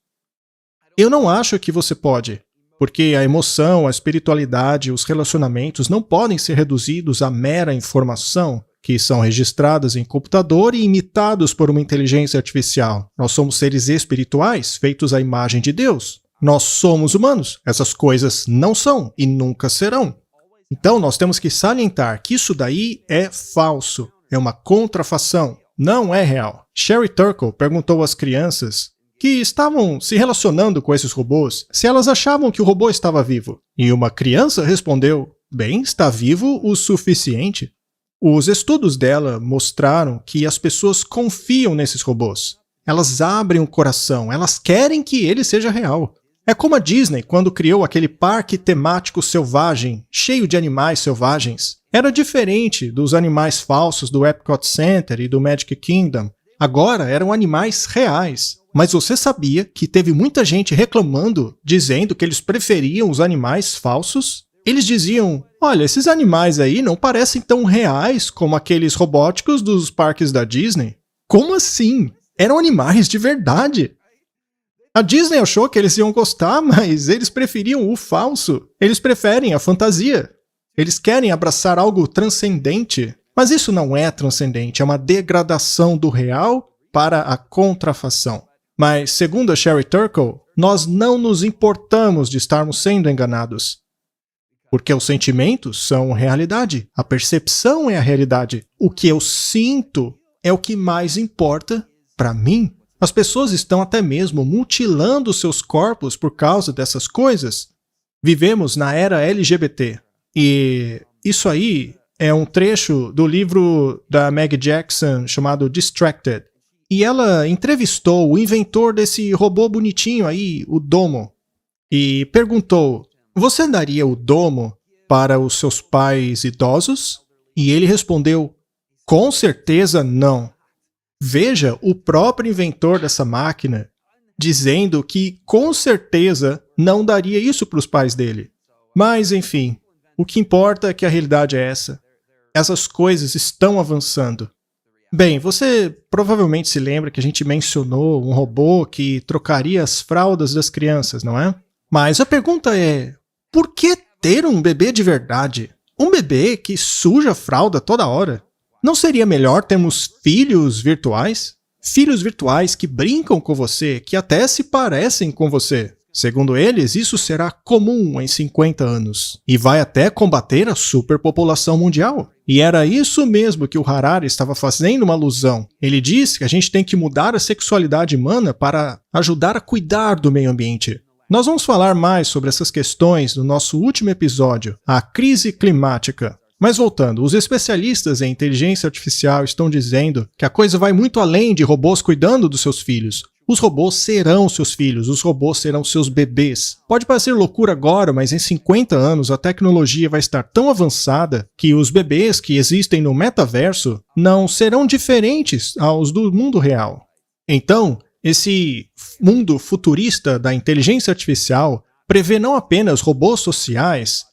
Eu não acho que você pode, porque a emoção, a espiritualidade, os relacionamentos não podem ser reduzidos a mera informação, que são registradas em computador e imitados por uma inteligência artificial. Nós somos seres espirituais, feitos à imagem de Deus. Nós somos humanos. Essas coisas não são e nunca serão. Então nós temos que salientar que isso daí é falso, é uma contrafação, não é real. Sherry Turkle perguntou às crianças que estavam se relacionando com esses robôs se elas achavam que o robô estava vivo. E uma criança respondeu: bem, está vivo o suficiente. Os estudos dela mostraram que as pessoas confiam nesses robôs. Elas abrem o coração, elas querem que ele seja real. É como a Disney quando criou aquele parque temático selvagem, cheio de animais selvagens. Era diferente dos animais falsos do Epcot Center e do Magic Kingdom. Agora eram animais reais. Mas você sabia que teve muita gente reclamando, dizendo que eles preferiam os animais falsos? Eles diziam: olha, esses animais aí não parecem tão reais como aqueles robóticos dos parques da Disney. Como assim? Eram animais de verdade. A Disney achou que eles iam gostar, mas eles preferiam o falso. Eles preferem a fantasia. Eles querem abraçar algo transcendente. Mas isso não é transcendente, é uma degradação do real para a contrafação. Mas, segundo a Sherry Turkle, nós não nos importamos de estarmos sendo enganados. Porque os sentimentos são realidade, a percepção é a realidade. O que eu sinto é o que mais importa para mim. As pessoas estão até mesmo mutilando seus corpos por causa dessas coisas. Vivemos na era LGBT. E isso aí é um trecho do livro da Meg Jackson chamado Distracted. E ela entrevistou o inventor desse robô bonitinho aí, o Domo. E perguntou: você daria o Domo para os seus pais idosos? E ele respondeu: com certeza não. Veja o próprio inventor dessa máquina dizendo que com certeza não daria isso para os pais dele. Mas, enfim, o que importa é que a realidade é essa. Essas coisas estão avançando. Bem, você provavelmente se lembra que a gente mencionou um robô que trocaria as fraldas das crianças, não é? Mas a pergunta é: por que ter um bebê de verdade? Um bebê que suja a fralda toda hora? Não seria melhor termos filhos virtuais? Filhos virtuais que brincam com você, que até se parecem com você. Segundo eles, isso será comum em 50 anos e vai até combater a superpopulação mundial. E era isso mesmo que o Harari estava fazendo uma alusão. Ele diz que a gente tem que mudar a sexualidade humana para ajudar a cuidar do meio ambiente. Nós vamos falar mais sobre essas questões no nosso último episódio, a crise climática. Mas voltando, os especialistas em inteligência artificial estão dizendo que a coisa vai muito além de robôs cuidando dos seus filhos. Os robôs serão seus filhos, os robôs serão seus bebês. Pode parecer loucura agora, mas em 50 anos a tecnologia vai estar tão avançada que os bebês que existem no metaverso não serão diferentes aos do mundo real. Então, esse mundo futurista da inteligência artificial prevê não apenas robôs sociais,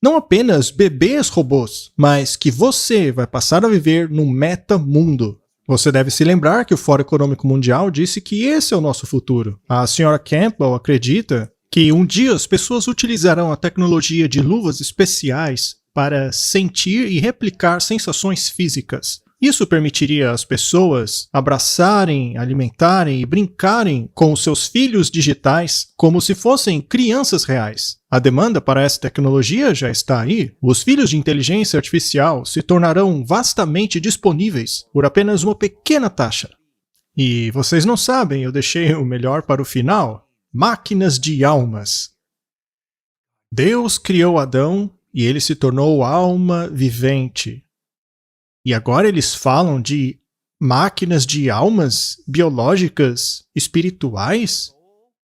não apenas bebês robôs, mas que você vai passar a viver num metamundo. Você deve se lembrar que o Fórum Econômico Mundial disse que esse é o nosso futuro. A senhora Campbell acredita que um dia as pessoas utilizarão a tecnologia de luvas especiais para sentir e replicar sensações físicas. Isso permitiria às pessoas abraçarem, alimentarem e brincarem com os seus filhos digitais como se fossem crianças reais. A demanda para essa tecnologia já está aí. Os filhos de inteligência artificial se tornarão vastamente disponíveis por apenas uma pequena taxa. E vocês não sabem, eu deixei o melhor para o final. Máquinas de almas. Deus criou Adão e ele se tornou alma vivente. E agora eles falam de máquinas de almas biológicas, espirituais?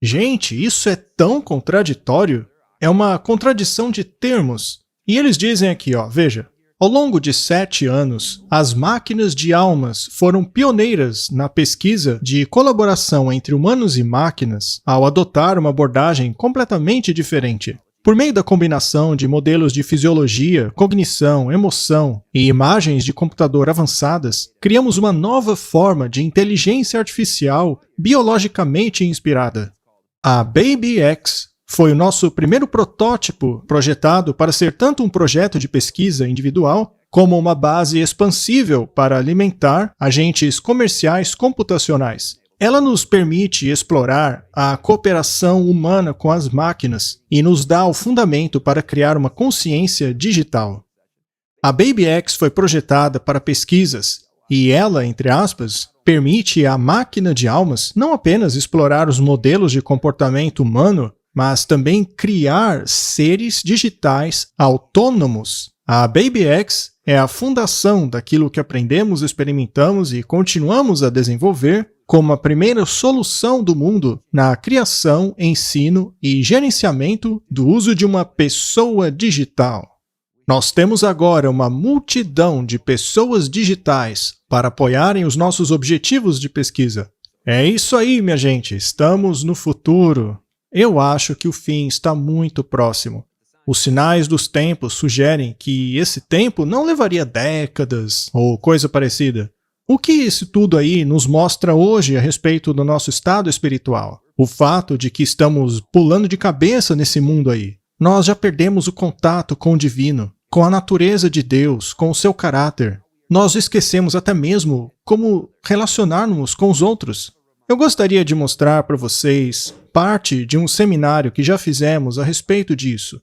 Gente, isso é tão contraditório. É uma contradição de termos. E eles dizem aqui, veja. Ao longo de 7 anos, as máquinas de almas foram pioneiras na pesquisa de colaboração entre humanos e máquinas ao adotar uma abordagem completamente diferente. Por meio da combinação de modelos de fisiologia, cognição, emoção e imagens de computador avançadas, criamos uma nova forma de inteligência artificial biologicamente inspirada. A BabyX foi o nosso primeiro protótipo projetado para ser tanto um projeto de pesquisa individual como uma base expansível para alimentar agentes comerciais computacionais. Ela nos permite explorar a cooperação humana com as máquinas e nos dá o fundamento para criar uma consciência digital. A BabyX foi projetada para pesquisas e ela, entre aspas, permite à máquina de almas não apenas explorar os modelos de comportamento humano, mas também criar seres digitais autônomos. A BabyX é a fundação daquilo que aprendemos, experimentamos e continuamos a desenvolver como a primeira solução do mundo na criação, ensino e gerenciamento do uso de uma pessoa digital. Nós temos agora uma multidão de pessoas digitais para apoiarem os nossos objetivos de pesquisa. É isso aí, minha gente, estamos no futuro. Eu acho que o fim está muito próximo. Os sinais dos tempos sugerem que esse tempo não levaria décadas ou coisa parecida. O que isso tudo aí nos mostra hoje a respeito do nosso estado espiritual? O fato de que estamos pulando de cabeça nesse mundo aí. Nós já perdemos o contato com o divino, com a natureza de Deus, com o seu caráter. Nós esquecemos até mesmo como relacionarmos com os outros. Eu gostaria de mostrar para vocês parte de um seminário que já fizemos a respeito disso.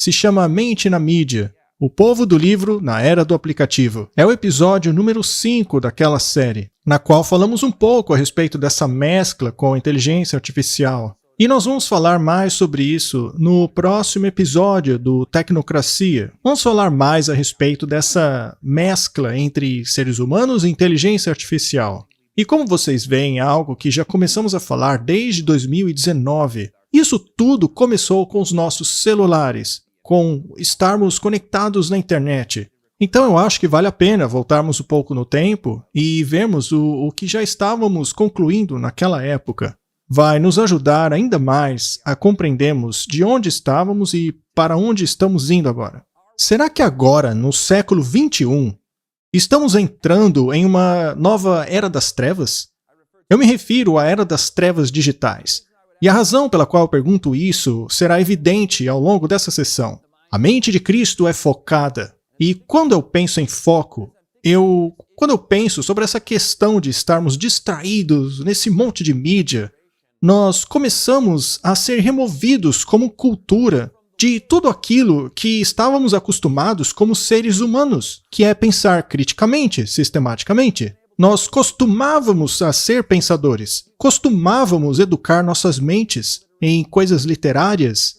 Se chama Mente na Mídia, o povo do livro na era do aplicativo. É o episódio número 5 daquela série, na qual falamos um pouco a respeito dessa mescla com a inteligência artificial. E nós vamos falar mais sobre isso no próximo episódio do Tecnocracia. Vamos falar mais a respeito dessa mescla entre seres humanos e inteligência artificial. E como vocês veem, é algo que já começamos a falar desde 2019. Isso tudo começou com os nossos celulares, com estarmos conectados na internet. Então eu acho que vale a pena voltarmos um pouco no tempo e vermos o que já estávamos concluindo naquela época. Vai nos ajudar ainda mais a compreendermos de onde estávamos e para onde estamos indo agora. Será que agora, no século XXI, estamos entrando em uma nova era das trevas? Eu me refiro à era das trevas digitais. E a razão pela qual eu pergunto isso será evidente ao longo dessa sessão. A mente de Cristo é focada. E quando eu penso em foco, quando eu penso sobre essa questão de estarmos distraídos nesse monte de mídia, nós começamos a ser removidos como cultura de tudo aquilo que estávamos acostumados como seres humanos, que é pensar criticamente, sistematicamente. Nós costumávamos a ser pensadores, costumávamos educar nossas mentes em coisas literárias,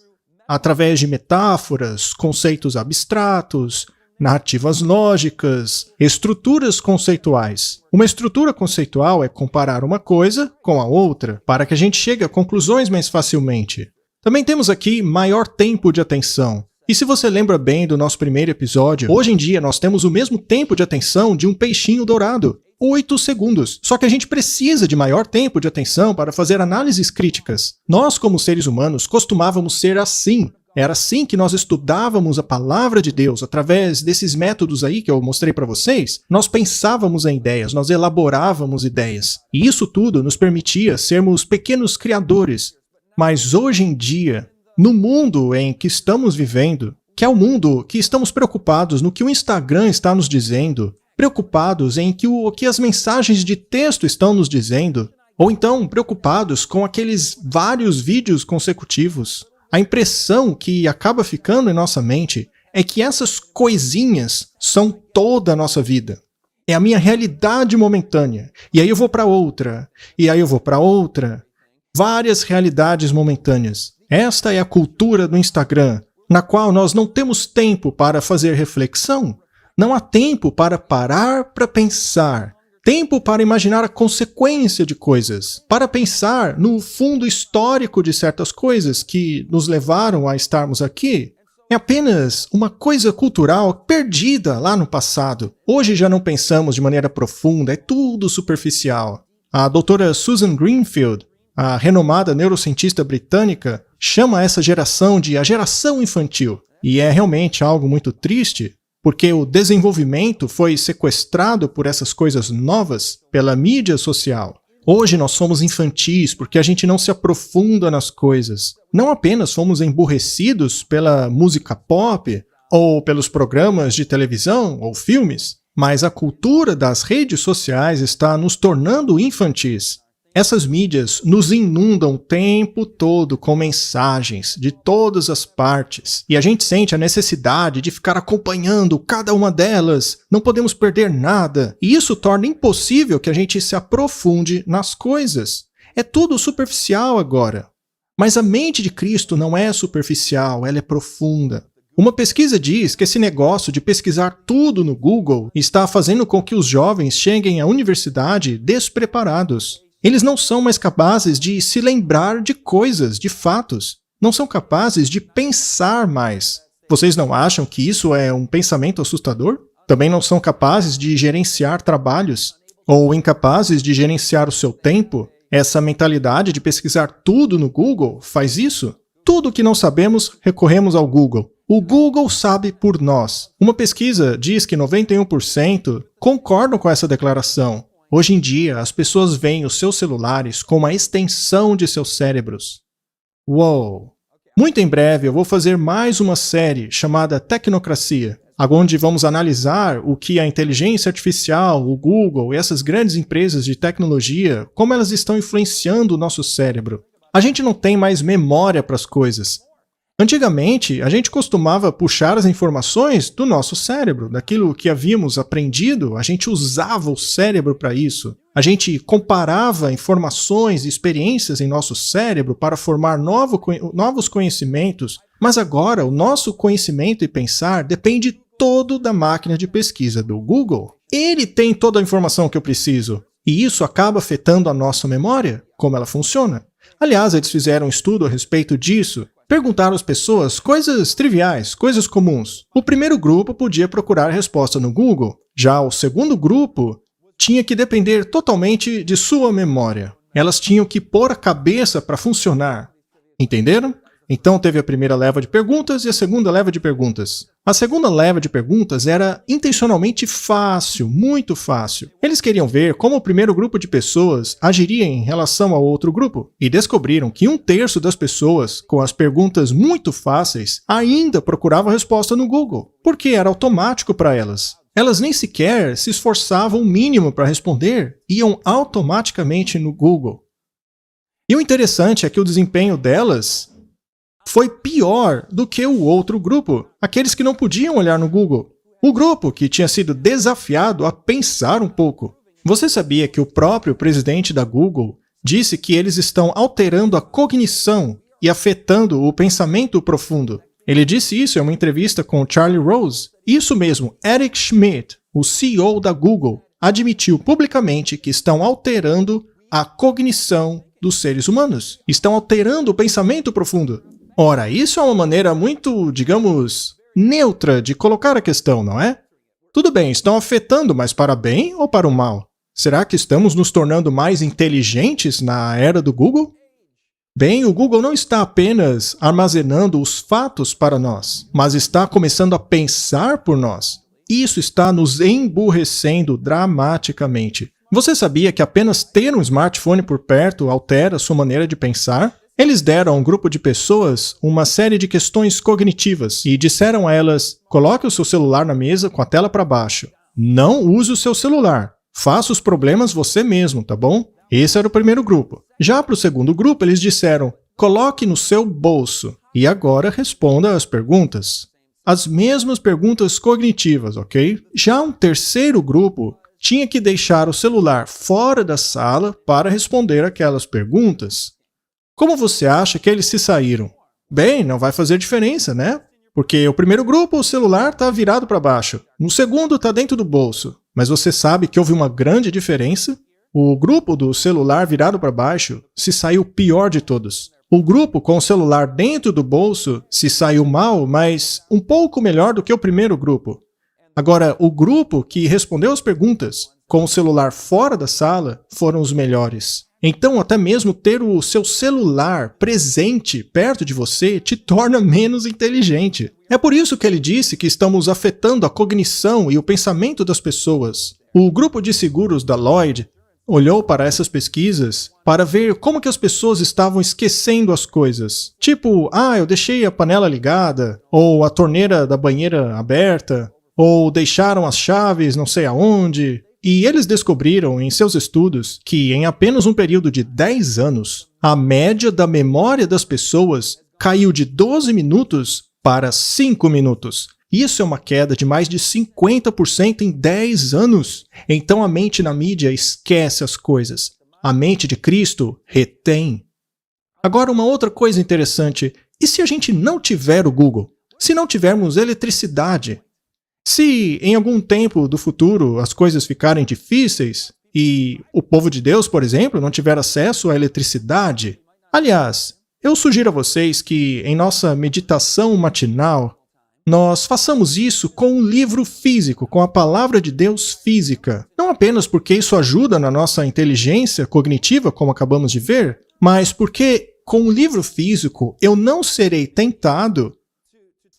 através de metáforas, conceitos abstratos, narrativas lógicas, estruturas conceituais. Uma estrutura conceitual é comparar uma coisa com a outra, para que a gente chegue a conclusões mais facilmente. Também temos aqui maior tempo de atenção. E se você lembra bem do nosso primeiro episódio, hoje em dia nós temos o mesmo tempo de atenção de um peixinho dourado. 8 segundos. Só que a gente precisa de maior tempo de atenção para fazer análises críticas. Nós, como seres humanos, costumávamos ser assim. Era assim que nós estudávamos a palavra de Deus, através desses métodos aí que eu mostrei para vocês. Nós pensávamos em ideias, nós elaborávamos ideias. E isso tudo nos permitia sermos pequenos criadores. Mas hoje em dia, no mundo em que estamos vivendo, que é o mundo que estamos preocupados no que o Instagram está nos dizendo, preocupados em o que as mensagens de texto estão nos dizendo, ou então preocupados com aqueles vários vídeos consecutivos. A impressão que acaba ficando em nossa mente é que essas coisinhas são toda a nossa vida. É a minha realidade momentânea. E aí eu vou para outra, e aí eu vou para outra. Várias realidades momentâneas. Esta é a cultura do Instagram, na qual nós não temos tempo para fazer reflexão. Não há tempo para parar para pensar, tempo para imaginar a consequência de coisas, para pensar no fundo histórico de certas coisas que nos levaram a estarmos aqui. É apenas uma coisa cultural perdida lá no passado. Hoje já não pensamos de maneira profunda, é tudo superficial. A doutora Susan Greenfield, a renomada neurocientista britânica, chama essa geração de a geração infantil. E é realmente algo muito triste, porque o desenvolvimento foi sequestrado por essas coisas novas pela mídia social. Hoje nós somos infantis porque a gente não se aprofunda nas coisas. Não apenas fomos emburrecidos pela música pop ou pelos programas de televisão ou filmes, mas a cultura das redes sociais está nos tornando infantis. Essas mídias nos inundam o tempo todo com mensagens de todas as partes. E a gente sente a necessidade de ficar acompanhando cada uma delas. Não podemos perder nada. E isso torna impossível que a gente se aprofunde nas coisas. É tudo superficial agora. Mas a mente de Cristo não é superficial, ela é profunda. Uma pesquisa diz que esse negócio de pesquisar tudo no Google está fazendo com que os jovens cheguem à universidade despreparados. Eles não são mais capazes de se lembrar de coisas, de fatos. Não são capazes de pensar mais. Vocês não acham que isso é um pensamento assustador? Também não são capazes de gerenciar trabalhos? Ou incapazes de gerenciar o seu tempo? Essa mentalidade de pesquisar tudo no Google faz isso? Tudo que não sabemos, recorremos ao Google. O Google sabe por nós. Uma pesquisa diz que 91% concordam com essa declaração. Hoje em dia, as pessoas veem os seus celulares como uma extensão de seus cérebros. Uou! Muito em breve eu vou fazer mais uma série chamada Tecnocracia, onde vamos analisar o que a inteligência artificial, o Google e essas grandes empresas de tecnologia, como elas estão influenciando o nosso cérebro. A gente não tem mais memória para as coisas. Antigamente, a gente costumava puxar as informações do nosso cérebro, daquilo que havíamos aprendido, a gente usava o cérebro para isso. A gente comparava informações e experiências em nosso cérebro para formar novos conhecimentos, mas agora o nosso conhecimento e pensar depende todo da máquina de pesquisa do Google. Ele tem toda a informação que eu preciso, e isso acaba afetando a nossa memória, como ela funciona. Aliás, eles fizeram um estudo a respeito disso. Perguntaram às pessoas coisas triviais, coisas comuns. O primeiro grupo podia procurar a resposta no Google. Já o segundo grupo tinha que depender totalmente de sua memória. Elas tinham que pôr a cabeça para funcionar. Entenderam? Então teve a primeira leva de perguntas e a segunda leva de perguntas. A segunda leva de perguntas era intencionalmente fácil, muito fácil. Eles queriam ver como o primeiro grupo de pessoas agiria em relação ao outro grupo. E descobriram que 1/3 das pessoas, com as perguntas muito fáceis, ainda procuravam a resposta no Google, porque era automático para elas. Elas nem sequer se esforçavam o mínimo para responder, iam automaticamente no Google. E o interessante é que o desempenho delas foi pior do que o outro grupo, aqueles que não podiam olhar no Google. O grupo que tinha sido desafiado a pensar um pouco. Você sabia que o próprio presidente da Google disse que eles estão alterando a cognição e afetando o pensamento profundo? Ele disse isso em uma entrevista com Charlie Rose. Isso mesmo, Eric Schmidt, o CEO da Google, admitiu publicamente que estão alterando a cognição dos seres humanos. Estão alterando o pensamento profundo. Ora, isso é uma maneira muito, digamos, neutra de colocar a questão, não é? Tudo bem, estão afetando, mas para bem ou para o mal? Será que estamos nos tornando mais inteligentes na era do Google? Bem, o Google não está apenas armazenando os fatos para nós, mas está começando a pensar por nós. Isso está nos emburrecendo dramaticamente. Você sabia que apenas ter um smartphone por perto altera sua maneira de pensar? Eles deram a um grupo de pessoas uma série de questões cognitivas e disseram a elas: coloque o seu celular na mesa com a tela para baixo. Não use o seu celular. Faça os problemas você mesmo, tá bom? Esse era o primeiro grupo. Já para o segundo grupo, eles disseram: coloque no seu bolso e agora responda às perguntas. As mesmas perguntas cognitivas, ok? Já um terceiro grupo tinha que deixar o celular fora da sala para responder aquelas perguntas. Como você acha que eles se saíram? Bem, não vai fazer diferença, né? Porque o primeiro grupo, o celular está virado para baixo. No segundo, está dentro do bolso. Mas você sabe que houve uma grande diferença? O grupo do celular virado para baixo se saiu pior de todos. O grupo com o celular dentro do bolso se saiu mal, mas um pouco melhor do que o primeiro grupo. Agora, o grupo que respondeu as perguntas com o celular fora da sala foram os melhores. Então, até mesmo ter o seu celular presente perto de você te torna menos inteligente. É por isso que ele disse que estamos afetando a cognição e o pensamento das pessoas. O grupo de seguros da Lloyd olhou para essas pesquisas para ver como que as pessoas estavam esquecendo as coisas. Tipo, eu deixei a panela ligada, ou a torneira da banheira aberta, ou deixaram as chaves não sei aonde. E eles descobriram em seus estudos que em apenas um período de 10 anos, a média da memória das pessoas caiu de 12 minutos para 5 minutos. Isso é uma queda de mais de 50% em 10 anos. Então a mente na mídia esquece as coisas. A mente de Cristo retém. Agora, uma outra coisa interessante. E se a gente não tiver o Google? Se não tivermos eletricidade? Se em algum tempo do futuro as coisas ficarem difíceis e o povo de Deus, por exemplo, não tiver acesso à eletricidade? Aliás, eu sugiro a vocês que em nossa meditação matinal, nós façamos isso com um livro físico, com a palavra de Deus física. Não apenas porque isso ajuda na nossa inteligência cognitiva, como acabamos de ver, mas porque com o livro físico eu não serei tentado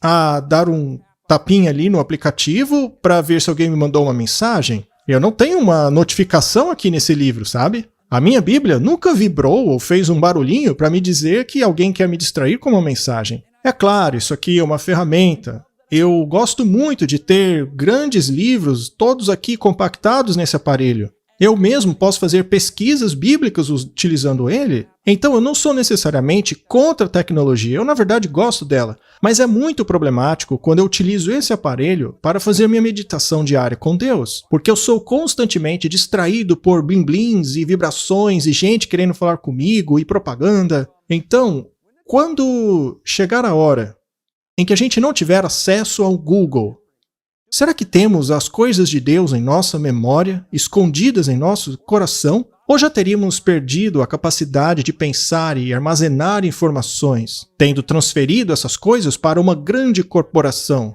a dar um tapinha ali no aplicativo para ver se alguém me mandou uma mensagem. Eu não tenho uma notificação aqui nesse livro, sabe? A minha Bíblia nunca vibrou ou fez um barulhinho para me dizer que alguém quer me distrair com uma mensagem. É claro, isso aqui é uma ferramenta. Eu gosto muito de ter grandes livros, todos aqui compactados nesse aparelho. Eu mesmo posso fazer pesquisas bíblicas utilizando ele. Então eu não sou necessariamente contra a tecnologia, eu na verdade gosto dela. Mas é muito problemático quando eu utilizo esse aparelho para fazer minha meditação diária com Deus. Porque eu sou constantemente distraído por blim-blims e vibrações e gente querendo falar comigo e propaganda. Então, quando chegar a hora em que a gente não tiver acesso ao Google, será que temos as coisas de Deus em nossa memória, escondidas em nosso coração? Ou já teríamos perdido a capacidade de pensar e armazenar informações, tendo transferido essas coisas para uma grande corporação?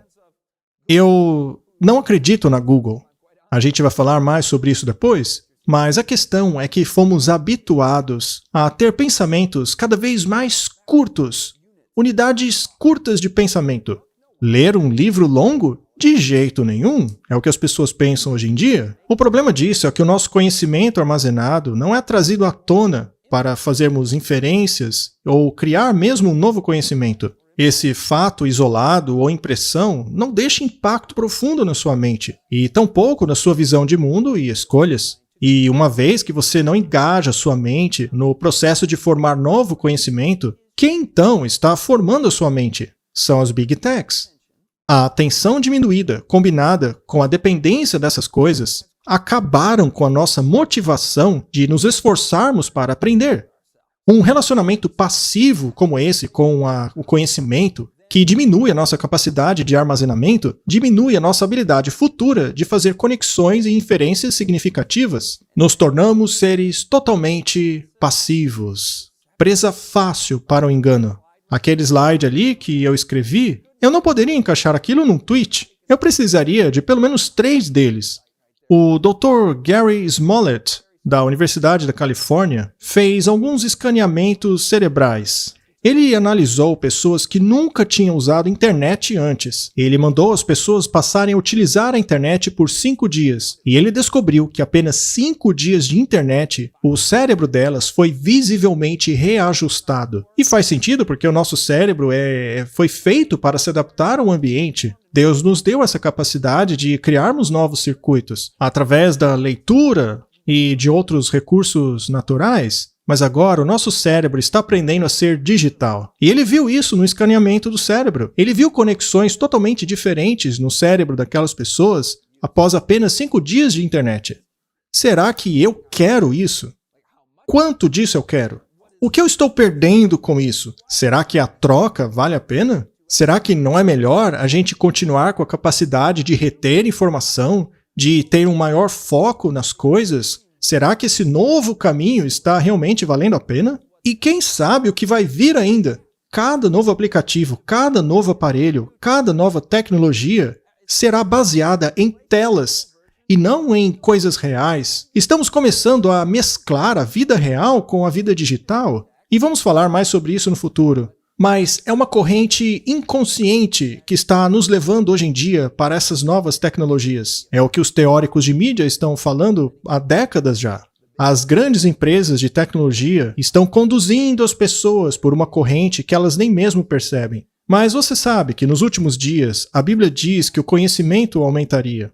Eu não acredito na Google. A gente vai falar mais sobre isso depois, mas a questão é que fomos habituados a ter pensamentos cada vez mais curtos, unidades curtas de pensamento. Ler um livro longo? De jeito nenhum. É o que as pessoas pensam hoje em dia. O problema disso é que o nosso conhecimento armazenado não é trazido à tona para fazermos inferências ou criar mesmo um novo conhecimento. Esse fato isolado ou impressão não deixa impacto profundo na sua mente e tampouco na sua visão de mundo e escolhas. E uma vez que você não engaja sua mente no processo de formar novo conhecimento, quem então está formando a sua mente? São as Big Techs. A atenção diminuída, combinada com a dependência dessas coisas, acabaram com a nossa motivação de nos esforçarmos para aprender. Um relacionamento passivo como esse com o conhecimento, que diminui a nossa capacidade de armazenamento, diminui a nossa habilidade futura de fazer conexões e inferências significativas. Nos tornamos seres totalmente passivos, presa fácil para o engano. Aquele slide ali que eu escrevi, eu não poderia encaixar aquilo num tweet. Eu precisaria de pelo menos 3 deles. O Dr. Gary Smollett, da Universidade da Califórnia, fez alguns escaneamentos cerebrais. Ele analisou pessoas que nunca tinham usado internet antes. Ele mandou as pessoas passarem a utilizar a internet por 5 dias. E ele descobriu que apenas 5 dias de internet, o cérebro delas foi visivelmente reajustado. E faz sentido porque o nosso cérebro foi feito para se adaptar ao ambiente. Deus nos deu essa capacidade de criarmos novos circuitos através da leitura e de outros recursos naturais. Mas agora o nosso cérebro está aprendendo a ser digital. E ele viu isso no escaneamento do cérebro. Ele viu conexões totalmente diferentes no cérebro daquelas pessoas após apenas 5 dias de internet. Será que eu quero isso? Quanto disso eu quero? O que eu estou perdendo com isso? Será que a troca vale a pena? Será que não é melhor a gente continuar com a capacidade de reter informação, de ter um maior foco nas coisas? Será que esse novo caminho está realmente valendo a pena? E quem sabe o que vai vir ainda? Cada novo aplicativo, cada novo aparelho, cada nova tecnologia será baseada em telas e não em coisas reais. Estamos começando a mesclar a vida real com a vida digital e vamos falar mais sobre isso no futuro. Mas é uma corrente inconsciente que está nos levando hoje em dia para essas novas tecnologias. É o que os teóricos de mídia estão falando há décadas já. As grandes empresas de tecnologia estão conduzindo as pessoas por uma corrente que elas nem mesmo percebem. Mas você sabe que nos últimos dias a Bíblia diz que o conhecimento aumentaria.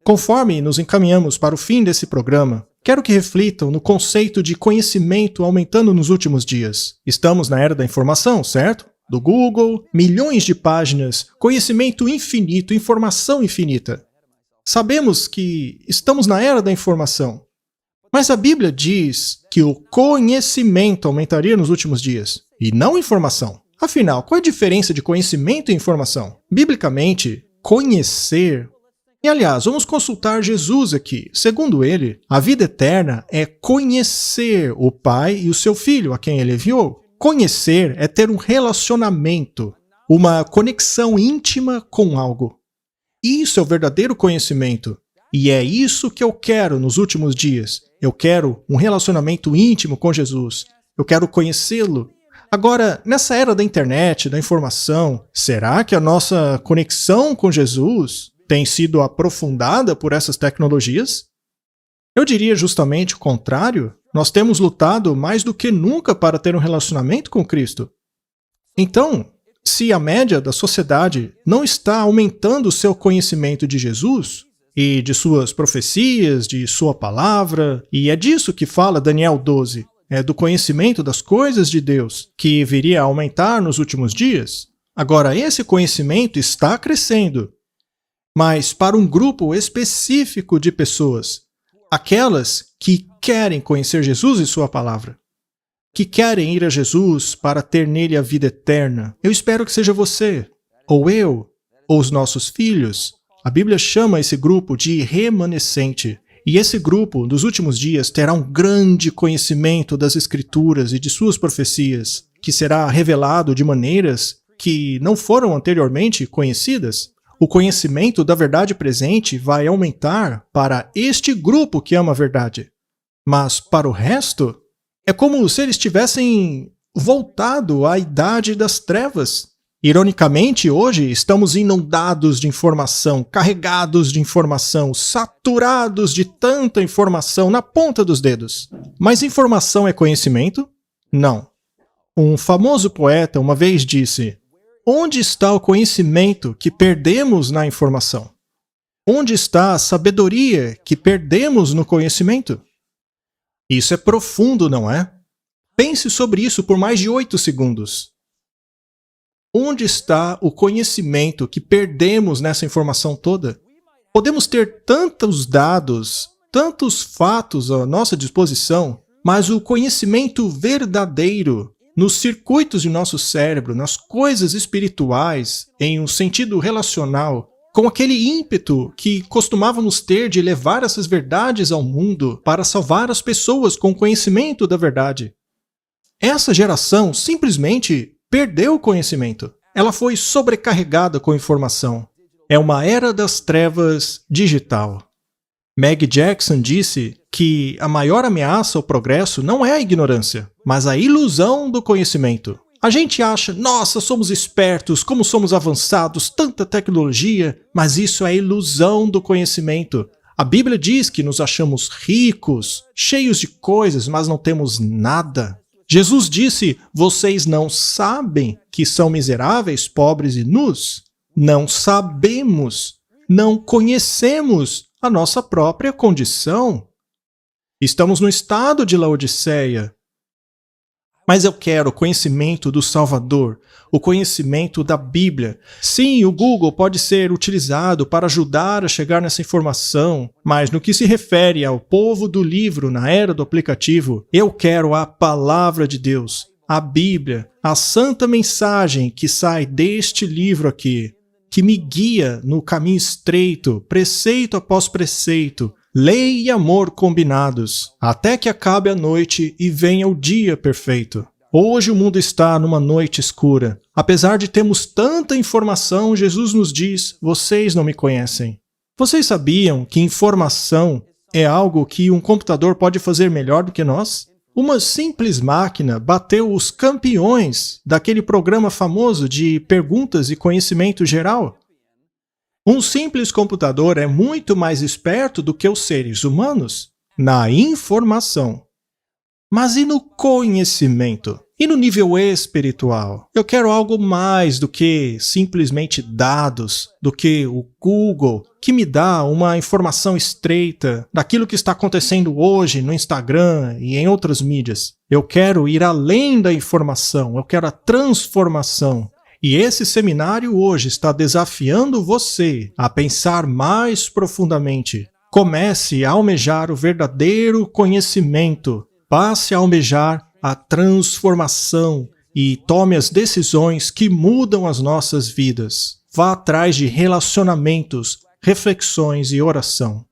Conforme nos encaminhamos para o fim desse programa, quero que reflitam no conceito de conhecimento aumentando nos últimos dias. Estamos na era da informação, certo? Do Google, milhões de páginas, conhecimento infinito, informação infinita. Sabemos que estamos na era da informação. Mas a Bíblia diz que o conhecimento aumentaria nos últimos dias, e não informação. Afinal, qual é a diferença de conhecimento e informação? Biblicamente, conhecer... E aliás, vamos consultar Jesus aqui. Segundo ele, a vida eterna é conhecer o Pai e o seu Filho, a quem ele enviou. Conhecer é ter um relacionamento, uma conexão íntima com algo. Isso é o verdadeiro conhecimento. E é isso que eu quero nos últimos dias. Eu quero um relacionamento íntimo com Jesus. Eu quero conhecê-lo. Agora, nessa era da internet, da informação, será que a nossa conexão com Jesus tem sido aprofundada por essas tecnologias? Eu diria justamente o contrário. Nós temos lutado mais do que nunca para ter um relacionamento com Cristo. Então, se a média da sociedade não está aumentando o seu conhecimento de Jesus e de suas profecias, de sua palavra, e é disso que fala Daniel 12, é do conhecimento das coisas de Deus que viria a aumentar nos últimos dias. Agora, esse conhecimento está crescendo, mas para um grupo específico de pessoas, aquelas que querem conhecer Jesus e sua palavra, que querem ir a Jesus para ter nele a vida eterna. Eu espero que seja você, ou eu, ou os nossos filhos. A Bíblia chama esse grupo de remanescente, e esse grupo, nos últimos dias, terá um grande conhecimento das Escrituras e de suas profecias, que será revelado de maneiras que não foram anteriormente conhecidas. O conhecimento da verdade presente vai aumentar para este grupo que ama a verdade. Mas para o resto, é como se eles tivessem voltado à idade das trevas. Ironicamente, hoje estamos inundados de informação, carregados de informação, saturados de tanta informação na ponta dos dedos. Mas informação é conhecimento? Não. Um famoso poeta uma vez disse: onde está o conhecimento que perdemos na informação? Onde está a sabedoria que perdemos no conhecimento? Isso é profundo, não é? Pense sobre isso por mais de 8 segundos. Onde está o conhecimento que perdemos nessa informação toda? Podemos ter tantos dados, tantos fatos à nossa disposição, mas o conhecimento verdadeiro nos circuitos de nosso cérebro, nas coisas espirituais, em um sentido relacional, com aquele ímpeto que costumávamos ter de levar essas verdades ao mundo para salvar as pessoas com o conhecimento da verdade. Essa geração simplesmente perdeu o conhecimento. Ela foi sobrecarregada com informação. É uma era das trevas digital. Meg Jackson disse que a maior ameaça ao progresso não é a ignorância, mas a ilusão do conhecimento. A gente acha, nossa, somos espertos, como somos avançados, tanta tecnologia, mas isso é ilusão do conhecimento. A Bíblia diz que nos achamos ricos, cheios de coisas, mas não temos nada. Jesus disse, vocês não sabem que são miseráveis, pobres e nus? Não sabemos, não conhecemos a nossa própria condição. Estamos no estado de Laodiceia. Mas eu quero o conhecimento do Salvador, o conhecimento da Bíblia. Sim, o Google pode ser utilizado para ajudar a chegar nessa informação, mas no que se refere ao povo do livro na era do aplicativo, eu quero a palavra de Deus, a Bíblia, a santa mensagem que sai deste livro aqui, que me guia no caminho estreito, preceito após preceito, lei e amor combinados, até que acabe a noite e venha o dia perfeito. Hoje o mundo está numa noite escura. Apesar de termos tanta informação, Jesus nos diz, vocês não me conhecem. Vocês sabiam que informação é algo que um computador pode fazer melhor do que nós? Uma simples máquina bateu os campeões daquele programa famoso de perguntas e conhecimento geral. Um simples computador é muito mais esperto do que os seres humanos na informação. Mas e no conhecimento? E no nível espiritual, eu quero algo mais do que simplesmente dados, do que o Google, que me dá uma informação estreita daquilo que está acontecendo hoje no Instagram e em outras mídias. Eu quero ir além da informação, eu quero a transformação. E esse seminário hoje está desafiando você a pensar mais profundamente. Comece a almejar o verdadeiro conhecimento. Passe a almejar a transformação e tome as decisões que mudam as nossas vidas. Vá atrás de relacionamentos, reflexões e oração.